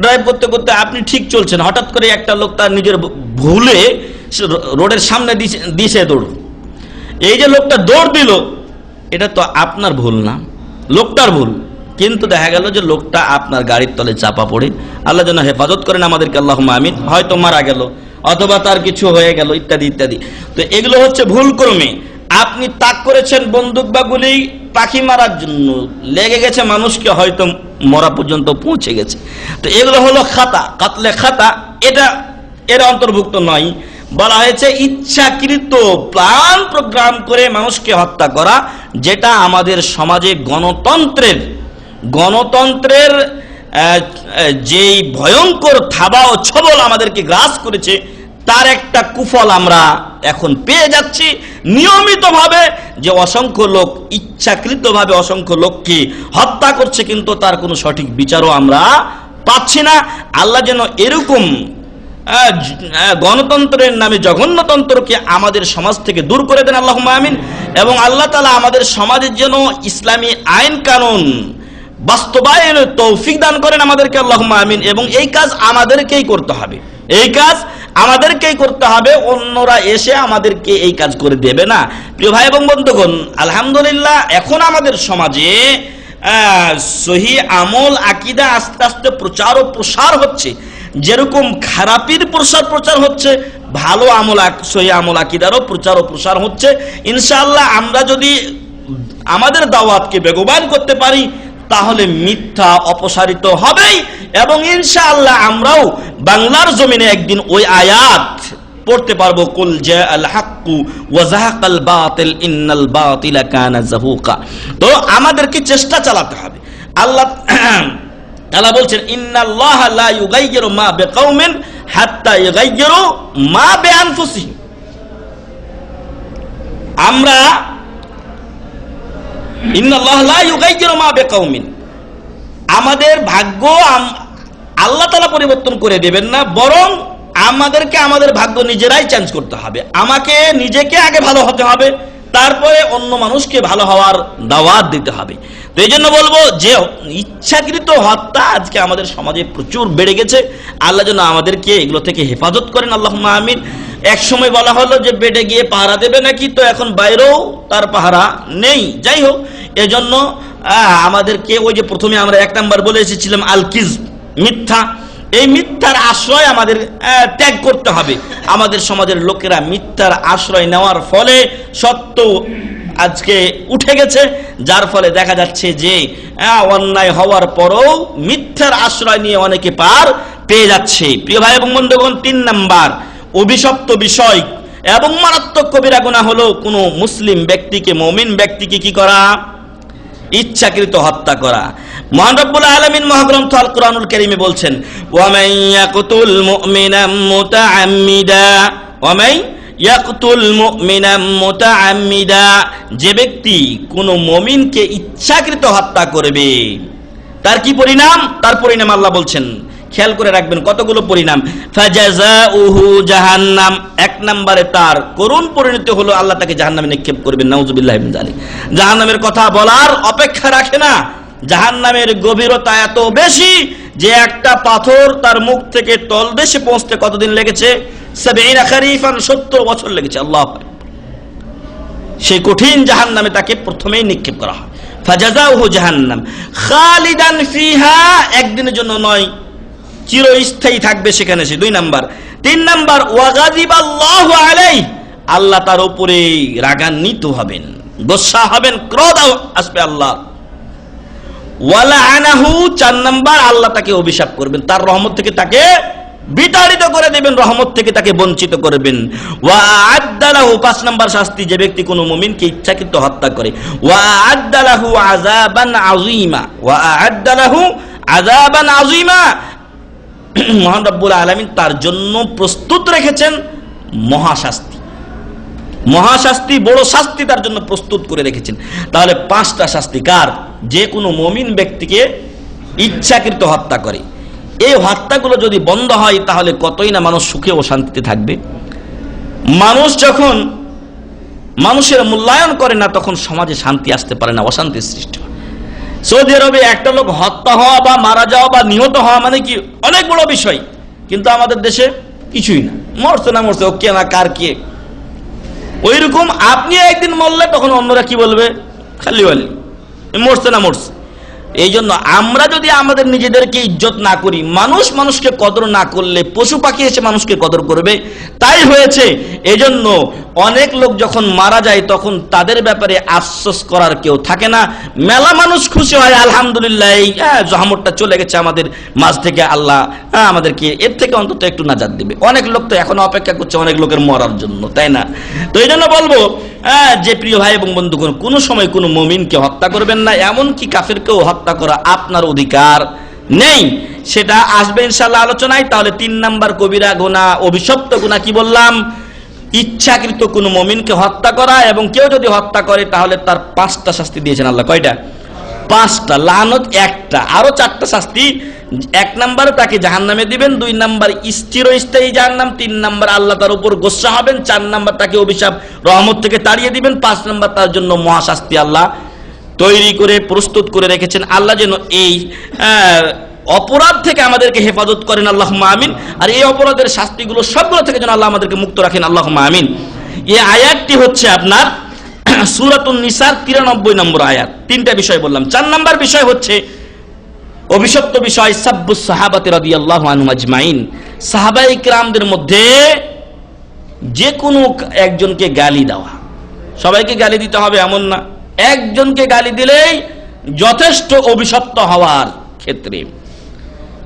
E: ড্রাইভ করতে করতে আপনি ঠিক চলছেন, হঠাৎ করে একটা লোক তার নিজের ভুলে রোডের সামনে দিছে দৌড়। এই যে লোকটা দৌড় দিল, এটা তো আপনার ভুল না, লোকটার ভুল, কিন্তু দেখা গেল যে লোকটা আপনার গাড়ির তলে চাপা পড়ে, আল্লাহ যেন হেফাজত করেন আমাদেরকে, আল্লাহুম্মা আমিন, হয়তো মারা গেল অথবা তার কিছু হয়ে গেল ইত্যাদি ইত্যাদি। তো এগুলো হচ্ছে ভুল ক্রমে। আপনি তাক করেছেন বন্দুক বা গুলি পাখি মারার জন্য, লেগে গেছে মানুষকে, হয়তো মরা পর্যন্ত পৌঁছে গেছে। তো এগুলো হলো খাতা, কাতলে খাতা, এটা এর অন্তর্ভুক্ত নয়। বলা হয়েছে ইচ্ছাকৃত প্ল্যান প্রোগ্রাম করে মানুষকে হত্যা করা, যেটা আমাদের সমাজে গণতন্ত্রের যেই ভয়ঙ্কর থাবা ও ছবল আমাদেরকে গ্রাস করেছে, তার একটা কুফল আমরা এখন পেয়ে যাচ্ছি নিয়মিতভাবে, যে অসংখ্য লোক ইচ্ছাকৃতভাবে অসংখ্য লোককে হত্যা করছে, কিন্তু তার কোনো সঠিক বিচারও আমরা পাচ্ছি না। আল্লাহ যেন এরকম গণতন্ত্রের নামে জঘন্যতন্ত্রকে আমাদের সমাজ থেকে দূর করে দেন, আল্লাহুম্মা আমিন। এবং আল্লাহ তাআলা আমাদের সমাজের জন্য ইসলামী আইন কানুন বাস্তবায়নের তৌফিক দান করেন আমাদেরকে, আল্লাহুম্মা আমিন। এবং এই কাজ আমাদেরকেই করতে হবে, এই কাজ আমাদেরকেই করতে হবে, অন্যরা এসে আমাদেরকে এই কাজ করে দেবে না। প্রিয় ভাই এবং বন্ধুগণ, আলহামদুলিল্লাহ এখন আমাদের সমাজে সহি আমল আকীদা আস্তে আস্তে প্রচার ও প্রসার হচ্ছে। যেরকম খারাপির প্রচার হচ্ছে, ভালো আমল সহি আমল আকীদারও প্রচার ও প্রসার হচ্ছে। ইনশাআল্লাহ আমরা যদি আমাদের দাওয়াতকে বেগবান করতে পারি, তাহলে মিথ্যা অপসারিত হবেই, এবং ইনশাআল্লাহ আমরাও বাংলার জমিনে একদিন ওই আয়াত পড়তে পারবো, কুল জাআল হাক্কু ওয়া যাহাকাল বাতিল ইন্নাল বাতিলা কানা যাহুকা। তো আমাদেরকে চেষ্টা চালাতে হবে। আল্লাহ তাআলা বলছেন, ইন্নাল্লাহা লা ইউগাইয়িরু মা বিকাউমিন হাত্তা ইউগাইয়িরু মা বিআনফুসিহিম। আমরা ইন্নাল্লাহা লা ইউগাইয়িরু মা বিকাউমিন, আমাদের ভাগ্য আল্লাহ তাআলা পরিবর্তন করে দেবেন না, বরং আমাদেরকে আমাদের ভাগ্য নিজেরাই চেঞ্জ করতে হবে। আমাকে নিজেকে আগে ভালো হতে হবে, তারপরে অন্য মানুষকে ভালো হওয়ার দাওয়াত দিতে হবে। তো এই জন্য বলবো যে ইচ্ছাকৃত হত্যা আজকে আমাদের সমাজে প্রচুর বেড়ে গেছে। আল্লাহ যেন আমাদেরকে এগুলো থেকে হেফাজত করেন, আল্লাহুম্মা আমিন। এক সময় বলা হলো যে বেডে গিয়ে পাহারা দেবে নাকি, তো এখন বাইরেও তার পাহারা নেই। যাই হোক, এজন্য আমাদেরকে ওই যে প্রথমে আমরা 1 নাম্বার বলে এসেছিলাম আল কিযব, মিথ্যা, এই মিথ্যার আশ্রয় আমাদের ত্যাগ করতে হবে। আমাদের সমাজের লোকেরা মিথ্যার আশ্রয় নেওয়ার ফলে সত্য আজকে উঠে গেছে, যার ফলে দেখা যাচ্ছে যে অন্যায় হওয়ার পরও মিথ্যার আশ্রয় নিয়ে অনেকে পার পেয়ে যাচ্ছে। প্রিয় ভাই এবং বন্ধুগণ, 3 নাম্বার অভিশপ্ত বিষয় এবং মারাত্মক কবিরা গুনাহ হলো কোনো মুসলিম ব্যক্তিকে, মুমিন ব্যক্তিকে কি করা? ইচ্ছাকৃত হত্যা করা। মহান রব্বুল আলামিন মহাগ্রন্থ আল কোরআনুল কারীমে বলছেন, ওয়া মান ইয়াকতুল মুমিনাম মুতাআম্মিদা, ওয়া মান ইয়াকতুল মুমিনাম মুতাআম্মিদা, যে ব্যক্তি কোন মুমিনকে ইচ্ছাকৃত হত্যা করবে, তার কি পরিণাম? তার পরিণাম আল্লাহ বলছেন, খেয়াল করে রাখবেন কতগুলো পরিণাম। ফাজাযাউহু জাহান্নাম, 1 নম্বরে তার করুণ পরিণতি হলো আল্লাহ তাকে জাহান্নামে নিক্ষেপ করবেন, নাউযুবিল্লাহি মিন যালিক। জাহান্নামের কথা বলার অপেক্ষা রাখে না। জাহান্নামের গভীরতা এত বেশি যে একটা পাথর তার মুখ থেকে তলদেশে পৌঁছতে কতদিন লেগেছে? 70 খারিফান, 70 বছর লেগেছে। আল্লাহ, সেই কঠিন জাহান্নামে তাকে প্রথমেই নিক্ষেপ করা হয়। ফাজাযাউহু জাহান্নাম খালিদান ফিহা, একদিনের জন্য নয়, চিরস্থায়ী থাকবে সেখানে সে। 2 নাম্বার। 3 নাম্বার, ওয়া গাযিবাল্লাহু আলাইহি, আল্লাহ তার উপরে রাগান্বিত হবেন, গোসা হবেন, ক্রোধ আসবে আল্লাহ। ওয়া লাআনাহু, 4 নাম্বার, আল্লাহ তাকে অভিশাপ করবেন, তার রহমত থেকে তাকে বিতাড়িত করে দেবেন, রহমত থেকে তাকে বঞ্চিত করবেন। ওয়া আ'আদ্দা লাহু, 5 নাম্বার শাস্তি, যে ব্যক্তি কোনো মুমিনকে ইচ্ছাকৃত হত্যা করে, ওয়া আ'আদ্দা লাহু আযাবান আযীমা, ওয়া আ'আদ্দা লাহু আযাবান আযীমা, মহান রব্বুল আলামিন তার জন্য প্রস্তুত রেখেছেন মহাশাস্তি। মহাশাস্তি, বড় শাস্তি তার জন্য প্রস্তুত করে রেখেছেন। তাহলে 5টা শাস্তি কার? যে কোনো মুমিন ব্যক্তিকে ইচ্ছাকৃত হত্যা করে। এই হত্যাগুলো যদি বন্ধ হয় তাহলে কতই না মানুষ সুখে ও শান্তিতে থাকবে। মানুষ যখন মানুষের মূল্যায়ন করে না তখন সমাজে শান্তি আসতে পারে না, অশান্তির সৃষ্টি হয়। সৌদি আরবে একটা লোক হত্যা হওয়া বা মারা যাওয়া বা নিহত হওয়া মানে কি অনেক বড় বিষয়, কিন্তু আমাদের দেশে কিছুই না, মরছে না মরছে, ও কে না কার কে। ওই রকম আপনি একদিন মরলে তখন অন্যরা কি বলবে? খালি বলি মরছে না মরছে। এই জন্য আমরা যদি আমাদের নিজেদেরকে ইজ্জত না করি, মানুষ মানুষকে কদর না করলে পশু পাখি এসে মানুষকে কদর করবে। তাই হয়েছে এই জন্য অনেক লোক যখন মারা যায় তখন তাদের ব্যাপারে আফসোস করার কেউ থাকে না। মেলা মানুষ খুশি হয়, আলহামদুলিল্লাহ এই জহামতটা চলে গেছে আমাদের মাঝ থেকে, আল্লাহ আমাদেরকে এর থেকে অন্তত একটু নাজাত দিবে। অনেক লোক তো এখন অপেক্ষা করছে অনেক লোকের মরার জন্য, তাই না? তো এই জন্য বলবো যে প্রিয় ভাই এবং বন্ধুগণ, কোনো সময় কোনো মুমিনকে হত্যা করবেন না, এমনকি কাফেরকেও হত্যা করা আপনার অধিকার নেই। সেটা আসবে ইনশাআল্লাহ আলোচনায়। তাহলে 3 নাম্বার কবিরা গুনাহ, অভিশপ্ত গুনাহ কি বললাম? ইচ্ছাকৃত কোনো মুমিনকে হত্যা করা, এবং কেউ যদি হত্যা করে তাহলে তার 5টা শাস্তি দিয়েছেন আল্লাহ। কয়টা? 5টা। লানত 1টা, আরো 4টা শাস্তি। 1 নাম্বার তাকে জাহান্নামে দিবেন, 2 নাম্বার চিরস্থায়ী জাহান্নাম, 3 নাম্বার আল্লাহ তার উপর গোসা হবেন, 4 নাম্বার তাকে অভিশাপ রহমত থেকে তাড়িয়ে দিবেন, 5 নাম্বার তার জন্য মহাশাস্তি আল্লাহ তৈরি করে প্রস্তুত করে রেখেছেন। আল্লাহ যেন এই অপরাধ থেকে আমাদেরকে হেফাজত করেন, আল্লাহুম্মা আমিন। আর এই অপরাধের শাস্তিগুলো সবগুলো থেকে যেন আল্লাহ আমাদেরকে মুক্ত রাখেন, আল্লাহুম্মা আমিন। এই আয়াতটি হচ্ছে আপনার সূরাতুন নিসার 93 নম্বর আয়াত। 3টা বিষয় বললাম। 4 নাম্বার বিষয় হচ্ছে অভিশপ্ত বিষয় সাব্বুস সাহাবাতি রাদিয়াল্লাহু আনহুম আজমাইন। সাহাবায়ে কিরামদের মধ্যে যে কোনো একজনকে গালি দেওয়া। সবাইকে গালি দিতে হবে এমন না, একজনকে গালি দিলেই যথেষ্ট অভিশপ্ত হওয়ার ক্ষেত্রে।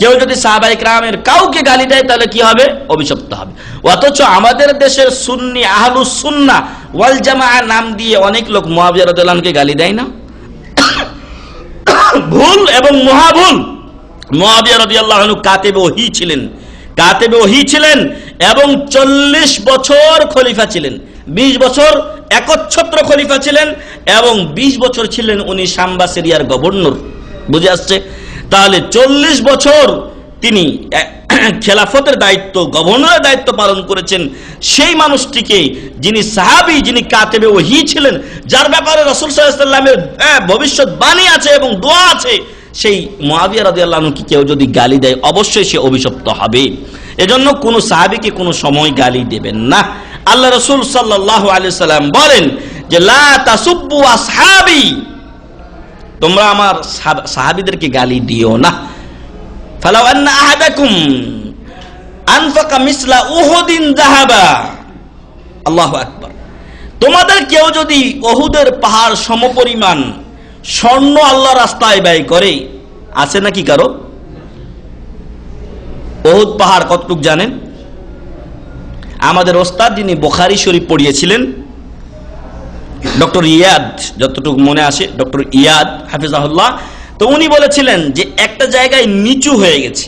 E: কেউ যদি সাহাবায়ে কিরামের কাউকে গালি দেয় তাহলে কি হবে? অভিশপ্ত হবে। অথচ আমাদের দেশের সুন্নি আহলুস সুন্নাহ ওয়াল জামাআহ নাম দিয়ে অনেক লোক মুআবিয়া রাদিয়াল্লাহু আনহুকে গালি দেয় না? ভুল এবং মহাভুল। মুআবিয়া রাদিয়াল্লাহু আনহু কাতিবে ওহী ছিলেন, কাতিবে ওহী ছিলেন এবং 40 বছর খলিফা ছিলেন, 20 বছর একচ্ছত্র খলিফা ছিলেন এবং 20 বছর ছিলেন উনি শাম্বা সিরিয়ার গভর্নর। বুঝে আসছে? তাহলে 40 বছর তিনি খেলাফতের দায়িত্ব, গভর্নরের দায়িত্ব পালন করেছেন। সেই মানুষটিকে, যিনি সাহাবী, যিনি কাতিবে ওহী ছিলেন, যার ব্যাপারে রাসূল সাল্লাল্লাহু আলাইহি ওয়াসাল্লামের ভবিষ্যৎবাণী আছে এবং দোয়া আছে, সেই মুআবিয়া রাদিয়াল্লাহু আনহুকে কেউ যদি গালি দেয় অবশ্যই সে অভিশপ্ত হবে। এজন্য কোন সাহাবীকে কোনো সময় গালি দেবেন না। আল্লাহ রাসূল সাল্লাল্লাহু আলাইহি ওয়াসাল্লাম বলেন যে লা তাসুব্বু আসহাবি, তোমরা আমার সাহাবীদেরকে গালি দিও না। ফালাউ আন্না আহাদাকুম আনফাকা মিসলা উহুদিন যাহাবা, আল্লাহু আকবার। তোমাদের কেউ যদি উহুদের পাহাড় সমপরিমাণ স্বর্ণ আল্লাহর রাস্তায় ব্যয় করে, আছে নাকি কারো? উহুদ পাহাড় কতটুকু জানেন? আমাদের ওস্তাদ যিনি বুখারী শরীফ পড়িয়েছিলেন, ডক্টর ইয়াদ, যতটুকু মনে আসে ডক্টর ইয়াদ হাফিজাহুল্লাহ, তো উনি বলেছিলেন যে একটা জায়গায় নিচু হয়ে গেছে।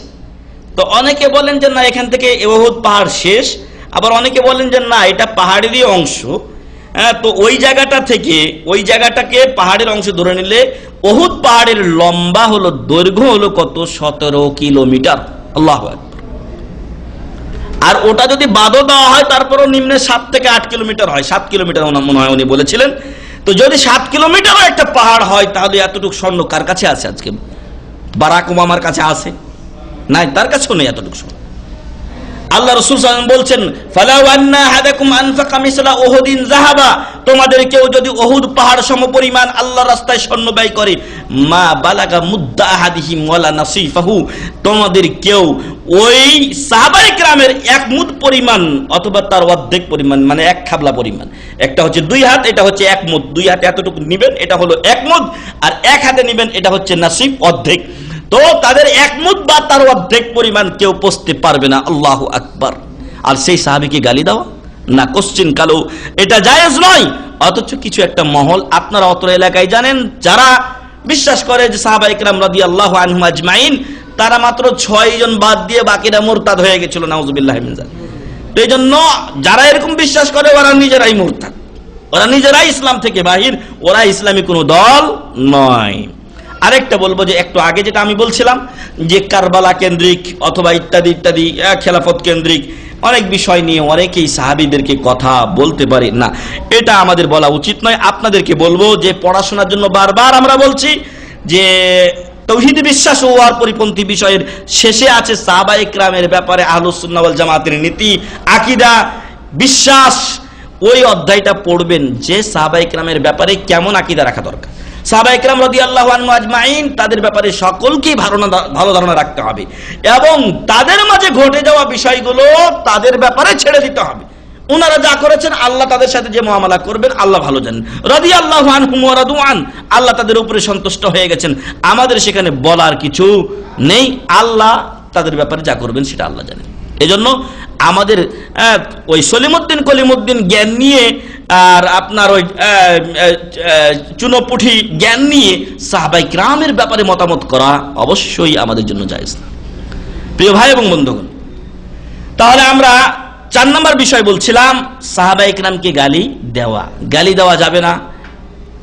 E: তো অনেকে বলেন যে না এখান থেকে উহুদ পাহাড় শেষ, আবার অনেকে বলেন যে না এটা পাহাড়েরই অংশ। তো ওই জায়গাটা থেকে ওই জায়গাটাকে পাহাড়ের অংশ ধরে নিলে উহুদ পাহাড়ের লম্বা হলো, দৈর্ঘ্য হলো কত? 17 কিলোমিটার। আল্লাহু আকবার। আর ওটা যদি বাদও দেওয়া হয় তারপরও নিম্নে 7 থেকে 8 কিলোমিটার হয়, 7 কিলোমিটার মনে হয় উনি বলেছিলেন। তো যদি 7 কিলোমিটারও একটা পাহাড় হয় তাহলে এতটুকু স্বর্ণ কার কাছে আছে আজকে? বারাক ওবামার কাছে আছে? নাই, তার কাছেও নেই এতটুকু স্বর্ণ। আল্লাহ রাসূল সাল্লাল্লাহু আলাইহি ওয়াসাল্লাম বলছেন ফালাউ আন্না আহাদাকুম আনফাকা মিসলা উহুদিন যাহাবা, তোমাদের কেউ যদি উহুদ পাহাড় সমপরিমাণ আল্লাহর রাস্তায় স্বর্ণ ব্যয় করে, মা বালাগা মুদ্দা আহাদিহিম ওয়ালা নাসিফাহু, তোমাদের কেউ ওই সাহাবায়ে কিরামের 1 মুদ পরিমাণ অথবা তার অর্ধেক পরিমাণ, মানে 1 খাবলা পরিমাণ, একটা হচ্ছে 2 হাত, এটা হচ্ছে 1 মুদ, 2 হাতে এতটুকু নেবেন এটা হলো 1 মুদ, আর 1 হাতে নেবেন এটা হচ্ছে নাসিফ, অর্ধেক। তো তাদের 1 মুদ বা তার অর্ধেক পরিমাণ কেউ পৌঁছতে পারবে না। আল্লাহু আকবার। আর সেই সাহাবীকে গালি দেওয়া না, কোশ্চিন কালো এটা জায়েজ নয়। অথচ কিছু একটা মহল, আপনারা অত এলাকায় জানেন, যারা বিশ্বাস করে যে সাহাবায়ে কিরাম রাদিয়াল্লাহু আনহুম আজমাইন তারা মাত্র 6 জন বাদ দিয়ে বাকিরা মুরতাদ হয়ে গেছিল, নাউজুবিল্লাহি মিন যালিক। তো এই জন্য যারা এরকম বিশ্বাস করে ওরা নিজেরাই মুরতাদ। ওরা নিজেরাই ইসলাম থেকে বাহির, ওরা ইসলামী কোনো দল নয়। আরেকটা বলবো যে একটু আগে যেটা আমি বলছিলাম যে কারবালা কেন্দ্রিক অথবা ইত্যাদি ইত্যাদি খেলাফত কেন্দ্রিক অনেক বিষয় নিয়ে অনেকেই সাহাবীদেরকে কথা বলতে পারে না, এটা আমাদের বলা উচিত নয়। আপনাদেরকে বলবো যে পড়াশোনার জন্য বারবার আমরা বলছি যে তাওহীদে বিশ্বাস ও আর পরিপন্থী বিষয়ের শেষে আছে সাহাবায়ে কেরামের ব্যাপারে আহলুস সুন্নাহ ওয়াল জামাতের নীতি, আকীদা, বিশ্বাস। ওই অধ্যায়টা পড়বেন যে সাহাবায়ে কেরামের ব্যাপারে কেমন আকীদা রাখা দরকার। সাহাবায়ে কেরাম রাদিয়াল্লাহু আনহুম আজমাইন, তাদের ব্যাপারে সকলকেই ভালো ধারণা রাখতে হবে এবং তাদের মাঝে ঘটে যাওয়া বিষয়গুলো তাদের ব্যাপারে ছেড়ে দিতে হবে। ওনারা যা করেছেন আল্লাহ তাদের সাথে যে মুআমালা করবেন আল্লাহ ভালো জানেন। রাদিয়াল্লাহু আনহুম ওয়া রাদু আন, আল্লাহ তাদের উপরে সন্তুষ্ট হয়ে গেছেন। আমাদের সেখানে বলার কিছু নেই, আল্লাহ তাদের ব্যাপারে যা করবেন সেটা আল্লাহ জানেন। এজন্য আমাদের ওই সলিমুদ্দিন কলিমুদ্দিন জ্ঞান নিয়ে আর আপনার ওই চুনোপুঠি জ্ঞান নিয়ে সাহাবায়ে কেরামের ব্যাপারে মতামত করা অবশ্যই আমাদের জন্য জায়েজ না। প্রিয় ভাই এবং বন্ধুগণ, তাহলে আমরা 4 নম্বর বিষয় বলছিলাম সাহাবায়ে কেরামকে গালি দেওয়া যাবে না।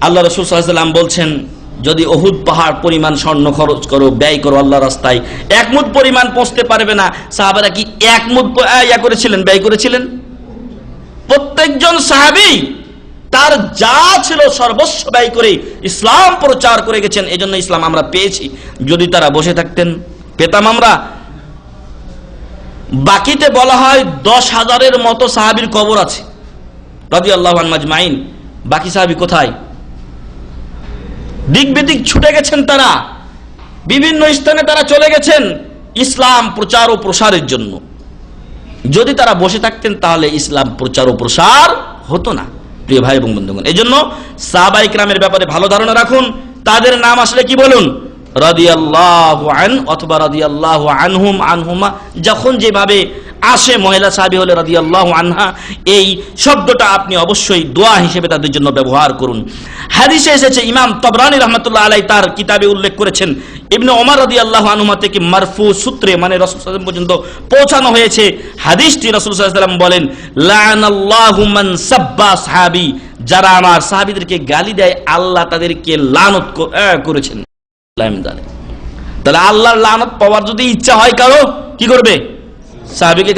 E: আল্লাহ রাসূল সাল্লাল্লাহু আলাইহি ওয়াসাল্লাম বলছেন, যদি উহুদ পাহাড় পরিমাণ স্বর্ণ খরচ করো, ব্যয় করো আল্লাহর রাস্তায়, 1 মুদ পরিমাণ পৌঁছতে পারবে না। সাহাবারা কি 1 মুদ করেছিলেন, ব্যয় করেছিলেন? প্রত্যেকজন সাহাবী তার যা ছিল সর্বস্ব ব্যয় করে ইসলাম প্রচার করে গেছেন। এজন্য ইসলাম আমরা পেয়েছি। যদি তারা বসে থাকতেন পেতাম আমরা। বাকিতে বলা হয় 10,000-এর মতো সাহাবীর কবর আছে রাদিয়াল্লাহু আনহুম আজমাইন। বাকি সাহাবী কোথায়? দিক বিদিক ছুটে গেছেন, তারা বিভিন্ন স্থানে তারা চলে গেছেন ইসলাম প্রচার ও প্রসারের জন্য। যদি তারা বসে থাকতেন তাহলে ইসলাম প্রচার ও প্রসার হতো না। প্রিয় ভাই এবং বন্ধুগণ, এজন্য সাহাবায়ে কেরামের ব্যাপারে ভালো ধারণা রাখুন। তাদের নাম আসলে কি বলুন? রাদিয়াল্লাহু আন অথবা রাদিয়াল্লাহু আনহুম, আনহুমা, যখন যেভাবে আসে। মহিলা সাহাবী হলে রাদিয়াল্লাহু আনহা, এই শব্দটা আপনি অবশ্যই দোয়া হিসেবে তাদের জন্য ব্যবহার করুন। হাদিসে এসেছে, ইমাম তাবরানী রাহমাতুল্লাহ আলাইহি তার কিতাবে উল্লেখ করেছেন, ইবনে ওমর রাদিয়াল্লাহু আনহুমা থেকে মারফু সূত্রে মানে রাসূল সাল্লাল্লাহু আলাইহি ওয়াসাল্লাম পর্যন্ত পৌঁছানো হয়েছে। হাদিসটি রাসূল সাল্লাল্লাহু আলাইহি ওয়াসাল্লাম বলেন, লা'নাল্লাহু মান সাব্বা আসহাবি, যারা আমার সাহাবীদেরকে গালি দেয় আল্লাহ তাদেরকে লানত করেছেন। তাহলে আল্লাহর লানত পাওয়ার যদি ইচ্ছা হয় কারো, কি করবে? সাহাবীকে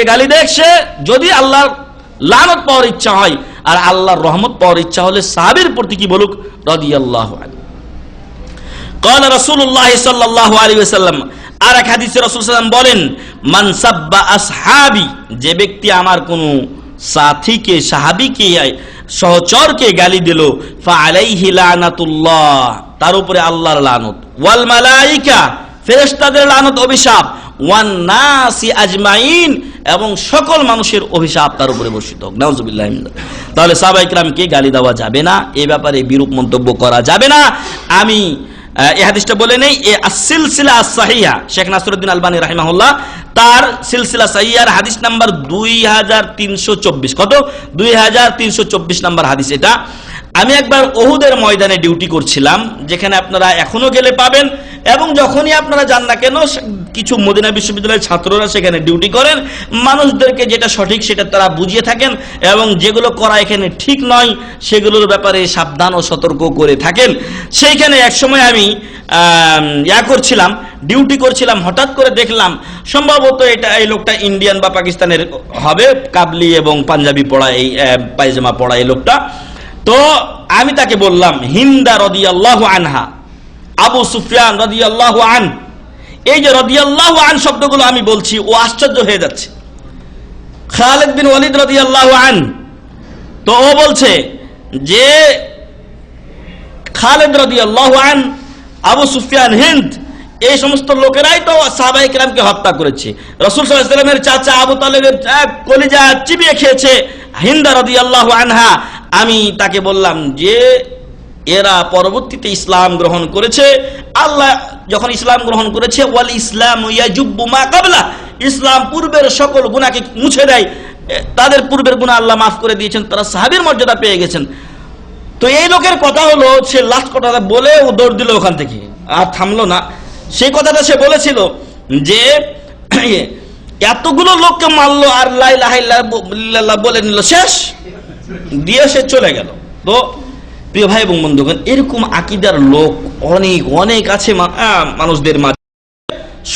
E: গালি দেখ সে, যদি আল্লাহর লানত পাওয়ার ইচ্ছা হয়। আর আল্লাহর রহমত পাওয়ার ইচ্ছা হলে সাহাবীর প্রতি কি বলুক? রাদিয়াল্লাহু আনহু। قال رسول الله صلى الله عليه وسلم, আর এক হাদিসে রাসূল সাল্লাল্লাহু আলাইহি ওয়াসাল্লাম বলেন, মান সাব্বা আসহাবি, যে ব্যক্তি আমার কোন সাথীকে, সাহাবীকে, সহচরকে গালি দিল, ফা আলাইহি লানাতুল্লাহ, তার উপরে আল্লাহর লানত, ওয়াল মালাইকা, ফেরেশতাদের লানত, অভিশাপ, ওয়ান নাসি আজমাইন, এবং সকল মানুষের অভিশাপ তার উপরে বর্ষিত হোক। নাউযুবিল্লাহ। তাহলে সাহাবায়ে কেরামকে গালি দেওয়া যাবে না, এ ব্যাপারে বিরূপ মন্তব্য করা যাবে না। আমি এই হাদিসটা বলে নেই, সিলসিলা সাহিহা, শেখ নাসিরউদ্দিন আলবানী রাহিমাহুল্লাহ তার সিলসিলা সাহিহার হাদিস নাম্বার 2324, কত? 2324 নাম্বার হাদিস এটা। আমি একবার উহুদের ময়দানে ডিউটি করছিলাম, যেখানে আপনারা এখনো গেলে পাবেন, এবং যখনই আপনারা যান না কেন কিছু মদিনা বিশ্ববিদ্যালয়ের ছাত্ররা সেখানে ডিউটি করেন। মানুষদেরকে যেটা সঠিক সেটা তারা বুঝিয়ে থাকেন, এবং যেগুলো করা এখানে ঠিক নয় সেগুলোর ব্যাপারে সাবধান ও সতর্ক করে থাকেন। সেইখানে একসময় আমি করছিলাম, ডিউটি করছিলাম, হঠাৎ করে দেখলাম, সম্ভবত এই লোকটা ইন্ডিয়ান বা পাকিস্তানের হবে, কাবলি এবং পাঞ্জাবি পড়া, এই পায়জামা পড়া এই লোকটা। তো আমি তাকে বললাম, হিন্দা রাদিয়াল্লাহু আনহা, আবু সুফিয়ান রাদিয়াল্লাহু আন, এই যে রাদিয়াল্লাহু আন শব্দগুলো আমি বলছি, ও আশ্চর্য হয়ে যাচ্ছে। খালিদ বিন ওয়ালিদ রাদিয়াল্লাহু আন, তো ও বলছে যে খালিদ রাদিয়াল্লাহু আন, আবু সুফিয়ান, হিন্দ, এই সমস্ত লোকেরাই তো সাহাবায়ে কেরামকে হত্যা করেছে। রাসূল সাল্লাল্লাহু আলাইহি ওয়াসাল্লামের চাচা আবু তালেবের কলিজা চিবিয়ে খেয়েছে হিন্দা রাদিয়াল্লাহু আনহা। আমি তাকে বললাম যে এরা পরবর্তীতে ইসলাম গ্রহণ করেছে। আল্লাহ যখন ইসলাম গ্রহণ করেছে, ওয়াল ইসলাম ইয়াজুব্বু মা কাবলা, ইসলাম পূর্বের সকল গুনাহকে মুছে দেয়, তাদের পূর্বের গুনাহ আল্লাহ মাফ করে দিয়েছেন, তারা সাহাবীর মর্যাদা পেয়ে গেছেন। তো এই লোকের কথা হলো, সে লাস্ট কথাটা বলে ও দৌড় দিল ওখান থেকে, আর থামলো না। সেই কথাটা সে বলেছিল যে এতগুলো লোককে মারলো আর লা ইলাহা ইল্লাল্লাহ বলে নিল, শেষ। দিয়ে সে চলে গেল। তো প্রিয় ভাই এবং বন্ধুগণ, এরকম আকীদার লোক অনেক অনেক আছে মানুষদের মাঝে,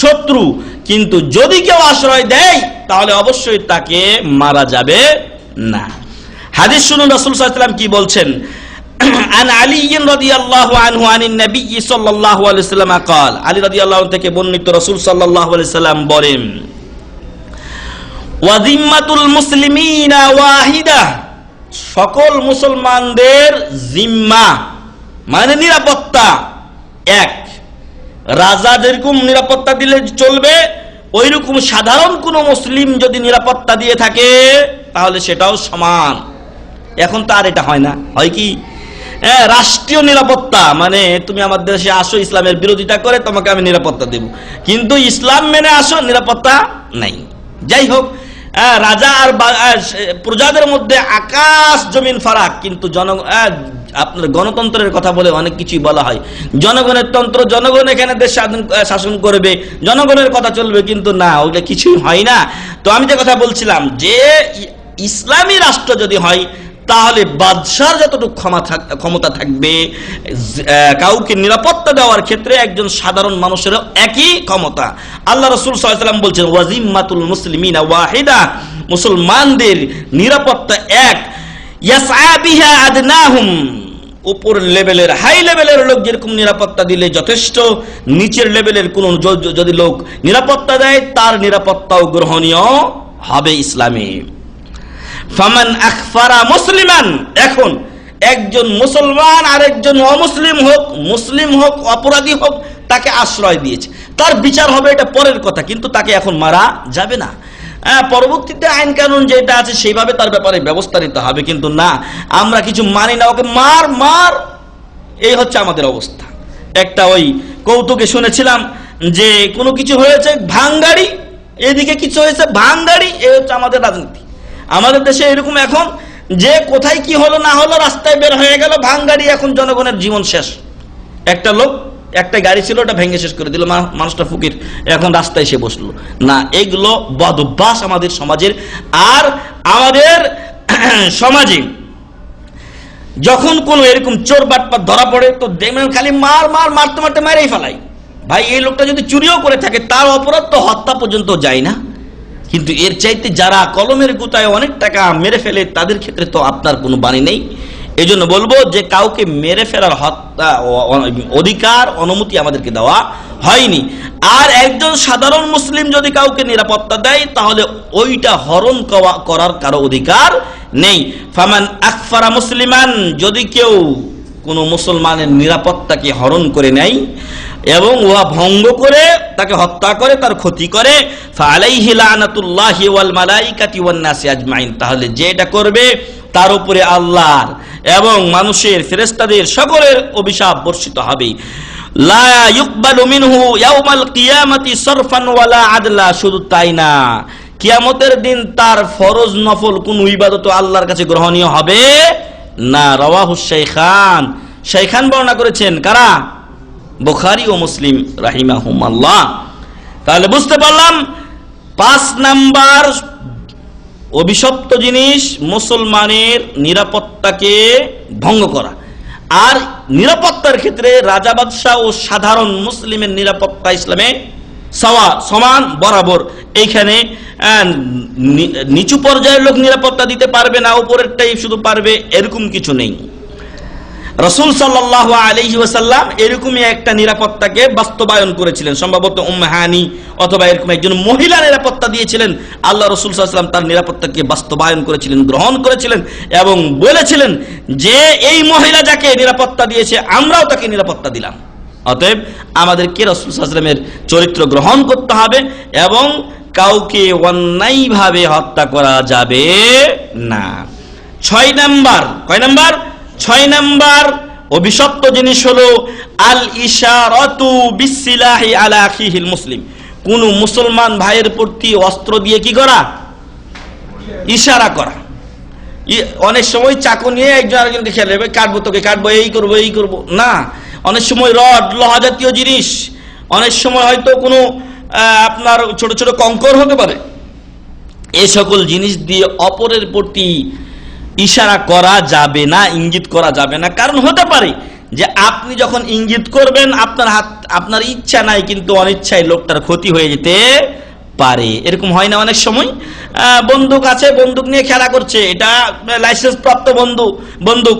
E: শত্রু। কিন্তু যদি কেউ আশ্রয় দেয় তাহলে অবশ্যই তাকে মারা যাবে না। হাদিস শুনুন রাসূল সাল্লাল্লাহু আলাইহি ওয়াসাল্লাম কি বলছেন। আন আলী রাদিয়াল্লাহু আনহু আনিন নবী সাল্লাল্লাহু আলাইহি ওয়াসাল্লাম قال, আলী রাদিয়াল্লাহু আনহু থেকে বর্ণিত রাসূল সাল্লাল্লাহু আলাইহি ওয়াসাল্লাম বলেন, ওয়া যিম্মাতুল মুসলিমিনা ওয়াহিদা, সকল মুসলমানদের জিম্মা মানে নিরাপত্তা এক। রাজা যেরকম নিরাপত্তা দিলে চলবে, ওইরকম সাধারণ কোন মুসলিম যদি নিরাপত্তা দিয়ে থাকে তাহলে সেটাও সমান। এখন তো আর এটা হয় না, হয় কি রাষ্ট্রীয় নিরাপত্তা, মানে তুমি আমার দেশে আসো, ইসলামের বিরোধিতা করে তোমাকে আমি নিরাপত্তা দেব, কিন্তু ইসলাম মেনে আসো, নিরাপত্তা নাই। যাই হোক, রাজা আর প্রজাদের মধ্যে আকাশ জমিন ফারাক। কিন্তু আপনার গণতন্ত্রের কথা বলে অনেক কিছুই বলা হয়, জনগণের তন্ত্র, জনগণ এখানে দেশ শাসন করবে, জনগণের কথা চলবে, কিন্তু না, ওইটা কিছুই হয় না। তো আমি যে কথা বলছিলাম যে ইসলামী রাষ্ট্র যদি হয় তাহলে বাদশার যতটুকু ক্ষমতা থাকবে, কাউকে নিরাপত্তা দেওয়ার ক্ষেত্রে একজন সাধারণ মানুষেরও একই ক্ষমতা। আল্লাহ রাসূল সাল্লাল্লাহু আলাইহি ওয়াসাল্লাম বলছেন, ওয়াজিম্মাতুল মুসলিমিনা ওয়াহিদা, মুসলমানদের নিরাপত্তা এক। ইয়াসআ বিহা আদনাহুম, উপর লেভেলের হাই লেভেলের লোক যেরকম নিরাপত্তা দিলে যথেষ্ট, নিচের লেভেলের কোন যদি লোক নিরাপত্তা দেয় তার নিরাপত্তাও গ্রহণীয় হবে ইসলামে। ফামান আখফারা মুসলিমান, এখন একজন মুসলমান আরেকজন অমুসলিম হোক, মুসলিম হোক অপরাধী হোক, তাকে আশ্রয় দিয়েছে, তার বিচার হবে, এটা পরের কথা, কিন্তু তাকে এখন মারা যাবে না। পরবর্তীতে আইন কানুন যেটা আছে সেইভাবে তার ব্যাপারে ব্যবস্থা নিতে হবে, কিন্তু না, আমরা কিছু মানি না, ওকে মার মার, এই হচ্ছে আমাদের অবস্থা। একটা ওই কৌতুকে শুনেছিলাম যে কোনো কিছু হয়েছে ভাঙগাড়ি, এদিকে কিছু হয়েছে ভাঙগাড়ি, এই হচ্ছে আমাদের রাজনীতি। আমাদের দেশে এরকম এখন যে কোথায় কি হলো না হলো, রাস্তায় বের হয়ে গেল ভাঙগাড়ি, এখন জনগণের জীবন শেষ। একটা লোক, একটা গাড়ি ছিল, ওটা ভেঙে শেষ করে দিল, মানুষটা ফকির, এখন রাস্তায় এসে বসলো। না, এগুলো বদ অভ্যাস আমাদের সমাজের। আর আমাদের সমাজে যখন কোনো এরকম চোর বাটপার ধরা পড়ে তো দেখবেন খালি মার মার, মারতে মারতে মেরেই ফেলাই। ভাই, এই লোকটা যদি চুরিও করে থাকে তার অপরাধ তো হত্যা পর্যন্ত যায় না, কিন্তু এর চাইতে যারা কলমের গুতায় অনেক টাকা মেরে ফেলে তাদের ক্ষেত্রে তো আপনার কোনো বাণী নেই। এই জন্য বলবো যে কাউকে মেরে ফেলার হত্যা অধিকার, অনুমতি আমাদেরকে দেওয়া হয়নি। আর একজন সাধারণ মুসলিম যদি কাউকে নিরাপত্তা দেয় তাহলে ওইটা হরণ করার কারো অধিকার নেই। ফামান আখফারা মুসলিমান, যদি কেউ কোনো মুসলমানের নিরাপত্তাকে হরণ করে নেয় এবং উহা ভঙ্গ করে তাকে হত্যা করে, তার ক্ষতি করে, ফালাইহি লানাতুল্লাহি ওয়াল মালাইকাতি ওয়ান নাসি আজমাইন, তাহলে যে এটা করবে তার উপরে আল্লাহর এবং মানুষের, ফেরেশতাদের সকলের অভিশাপ বর্ষিত হবে। লা ইউকবালু মিনহু ইয়াউমাল কিয়ামাতি সরফান ওয়ালা আদলা, শুধু তাই না, কিয়ামতের দিন তার ফরজ নফল কোন ইবাদত আল্লাহর কাছে গ্রহণীয় হবে না। রাওয়াহু শাইখান, শাইখান বর্ণনা করেছেন, কারা? বুখারী ও মুসলিম রাহিমাহুমাল্লাহ। তাহলে বুঝতে পারলাম 5 নাম্বার অভিশপ্ত জিনিস মুসলমানের নিরাপত্তাকে ভঙ্গ করা। আর নিরাপত্তার ক্ষেত্রে রাজা বাদশাহ ও সাধারণ মুসলিমের নিরাপত্তা ইসলামে সমান বরাবর। এইখানে নিচু পর্যায়ের লোক নিরাপত্তা দিতে পারবে না, উপরেরটাই শুধু পারবে, এরকম কিছু নেই। রাসূল সাল্লাল্লাহু আলাইহি ওয়াসাল্লাম এরকমই একটা নিরাপত্তাকে বাস্তবায়ন করেছিলেন, সম্ভবত উম্মে হানি অথবা এরকম একজন মহিলা নিরাপত্তা দিয়েছিলেন। আল্লাহ রাসূল সাল্লাল্লাহু আলাইহি ওয়াসাল্লাম তার নিরাপত্তাকে বাস্তবায়ন করেছিলেন, গ্রহণ করেছিলেন এবং বলেছিলেন যে এই মহিলা যাকে নিরাপত্তা দিয়েছে আমরাও তাকে নিরাপত্তা দিলাম। অতএব আমাদেরকে রাসূল সাল্লাল্লাহু আলাইহি ওয়াসাল্লামের চরিত্র গ্রহণ করতে হবে এবং কাউকে অন্যায়ভাবে হত্যা করা যাবে না। 6 নাম্বার, কয় নাম্বার? 6 নাম্বার অভিশপ্ত জিনিস হলো আল ইশারাতু বিসিলাহি আলা আখিহিল মুসলিম, কোন মুসলমান ভাইয়ের প্রতি অস্ত্র দিয়ে কি করা? ইশারা করা। অনেক সময় চাকু নিয়ে একজন আরেকজনকে খেলে, কাটবো তোকে কাটবো, এই করবো এই করবো না। অনেক সময় রড, লোহা জাতীয় জিনিস, অনেক সময় হয়তো কোনো আপনার ছোট ছোট কঙ্কর হতে পারে। এই সকল জিনিস দিয়ে অপরের প্রতি ইশারা করা যাবে না, ইঙ্গিত করা যাবে না। কারণ হতে পারে যে আপনি যখন ইঙ্গিত করবেন আপনার ইচ্ছা নাই, কিন্তু অনিচ্ছায় লোকটার ক্ষতি হয়ে যেতে পারে। এরকম হয় না অনেক সময়? বন্দুক আছে, বন্দুক নিয়ে খেলা করছে, এটা লাইসেন্স প্রাপ্ত বন্দুক,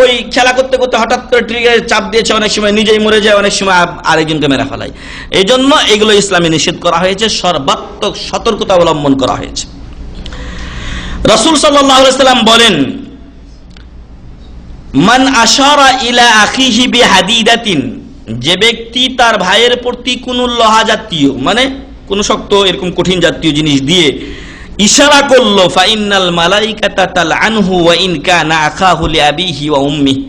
E: ওই খেলা করতে করতে হঠাৎ করে ট্রিগারে চাপ দিয়েছে, অনেক সময় নিজেই মরে যায়, অনেক সময় আরেকজনকে মেরে ফেলায়। এই জন্য এগুলো ইসলামে নিষেধ করা হয়েছে, সর্বাত্মক সতর্কতা অবলম্বন করা হয়েছে। রাসূল সাল্লাল্লাহু আলাইহি ওয়াসাল্লাম বলেন, মান আশারা ইলা আখিহি বিহাদিদাতিন, যে ব্যক্তি তার ভাইয়ের প্রতি কোন লোহা জাতীয়, মানে কোন শক্ত এরকম কঠিন জাতীয় জিনিস দিয়ে ইশারা করলো, ফাইন্নাল মালাইকাতা তালআনহু ওয়া ইন কানা আখাহু লিআবিহি ওয়া উম্মিহি,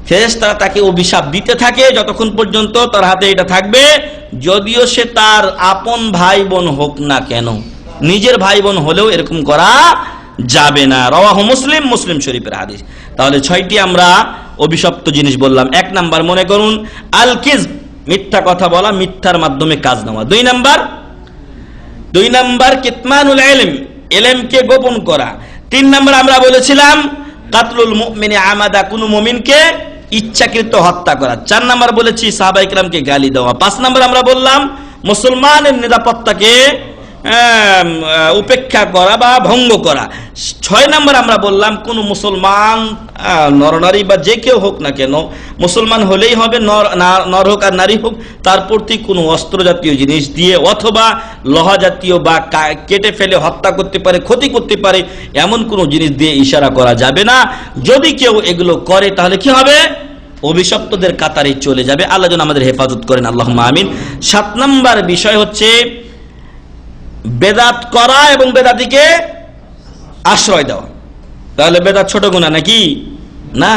E: ফেরেশতারা তাকে অভিশাপ দিতে থাকে যতক্ষণ পর্যন্ত তার হাতে এটা থাকবে, যদিও সে তার আপন ভাই বোন হোক না কেন। নিজের ভাই বোন হলেও এরকম করা যাবে না। রাওয়াহু মুসলিম, মুসলিম শরীফের হাদিস। তাহলে 6টি আমরা অভিশপ্ত জিনিস বললাম। 1 নাম্বার মনে করুন আল কিযব, মিথ্যা কথা বলা, মিথ্যার মাধ্যমে কাজ নেওয়া। 2 নাম্বার কিতমানুল ইলম, ইলমকে গোপন করা। 3 নাম্বার আমরা বলেছিলাম কাতলুল মুমিনি আমাদা, কোন মুমিনকে ইচ্ছাকৃত হত্যা করা। 4 নাম্বার বলেছি সাহাবায়ে কেরামকে গালি দেওয়া। 5 নাম্বার আমরা বললাম মুসলমানের নিরাপত্তাকে উপেক্ষা করা বা ভঙ্গ করা। 6 নাম্বার আমরা বললাম কোন মুসলমান নরনারী বা যে কেউ হোক না কেন, মুসলমান হলেই হবে, নর হোক আর নারী হোক, তার প্রতি কোনো অস্ত্র জাতীয় জিনিস দিয়ে অথবা লোহা জাতীয় বা কেটে ফেলে হত্যা করতে পারে, ক্ষতি করতে পারে, এমন কোনো জিনিস দিয়ে ইশারা করা যাবে না। যদি কেউ এগুলো করে তাহলে কি হবে? অভিশপ্তদের কাতারে চলে যাবে। আল্লাহ যেন আমাদের হেফাজত করেন, আল্লাহুম্মা আমিন। 7 নাম্বার বিষয় হচ্ছে বেদাত করা এবং বেদাতিকে আশ্রয় দেওয়া। তাহলে বেদাত ছোট গুনাহ নাকি? না,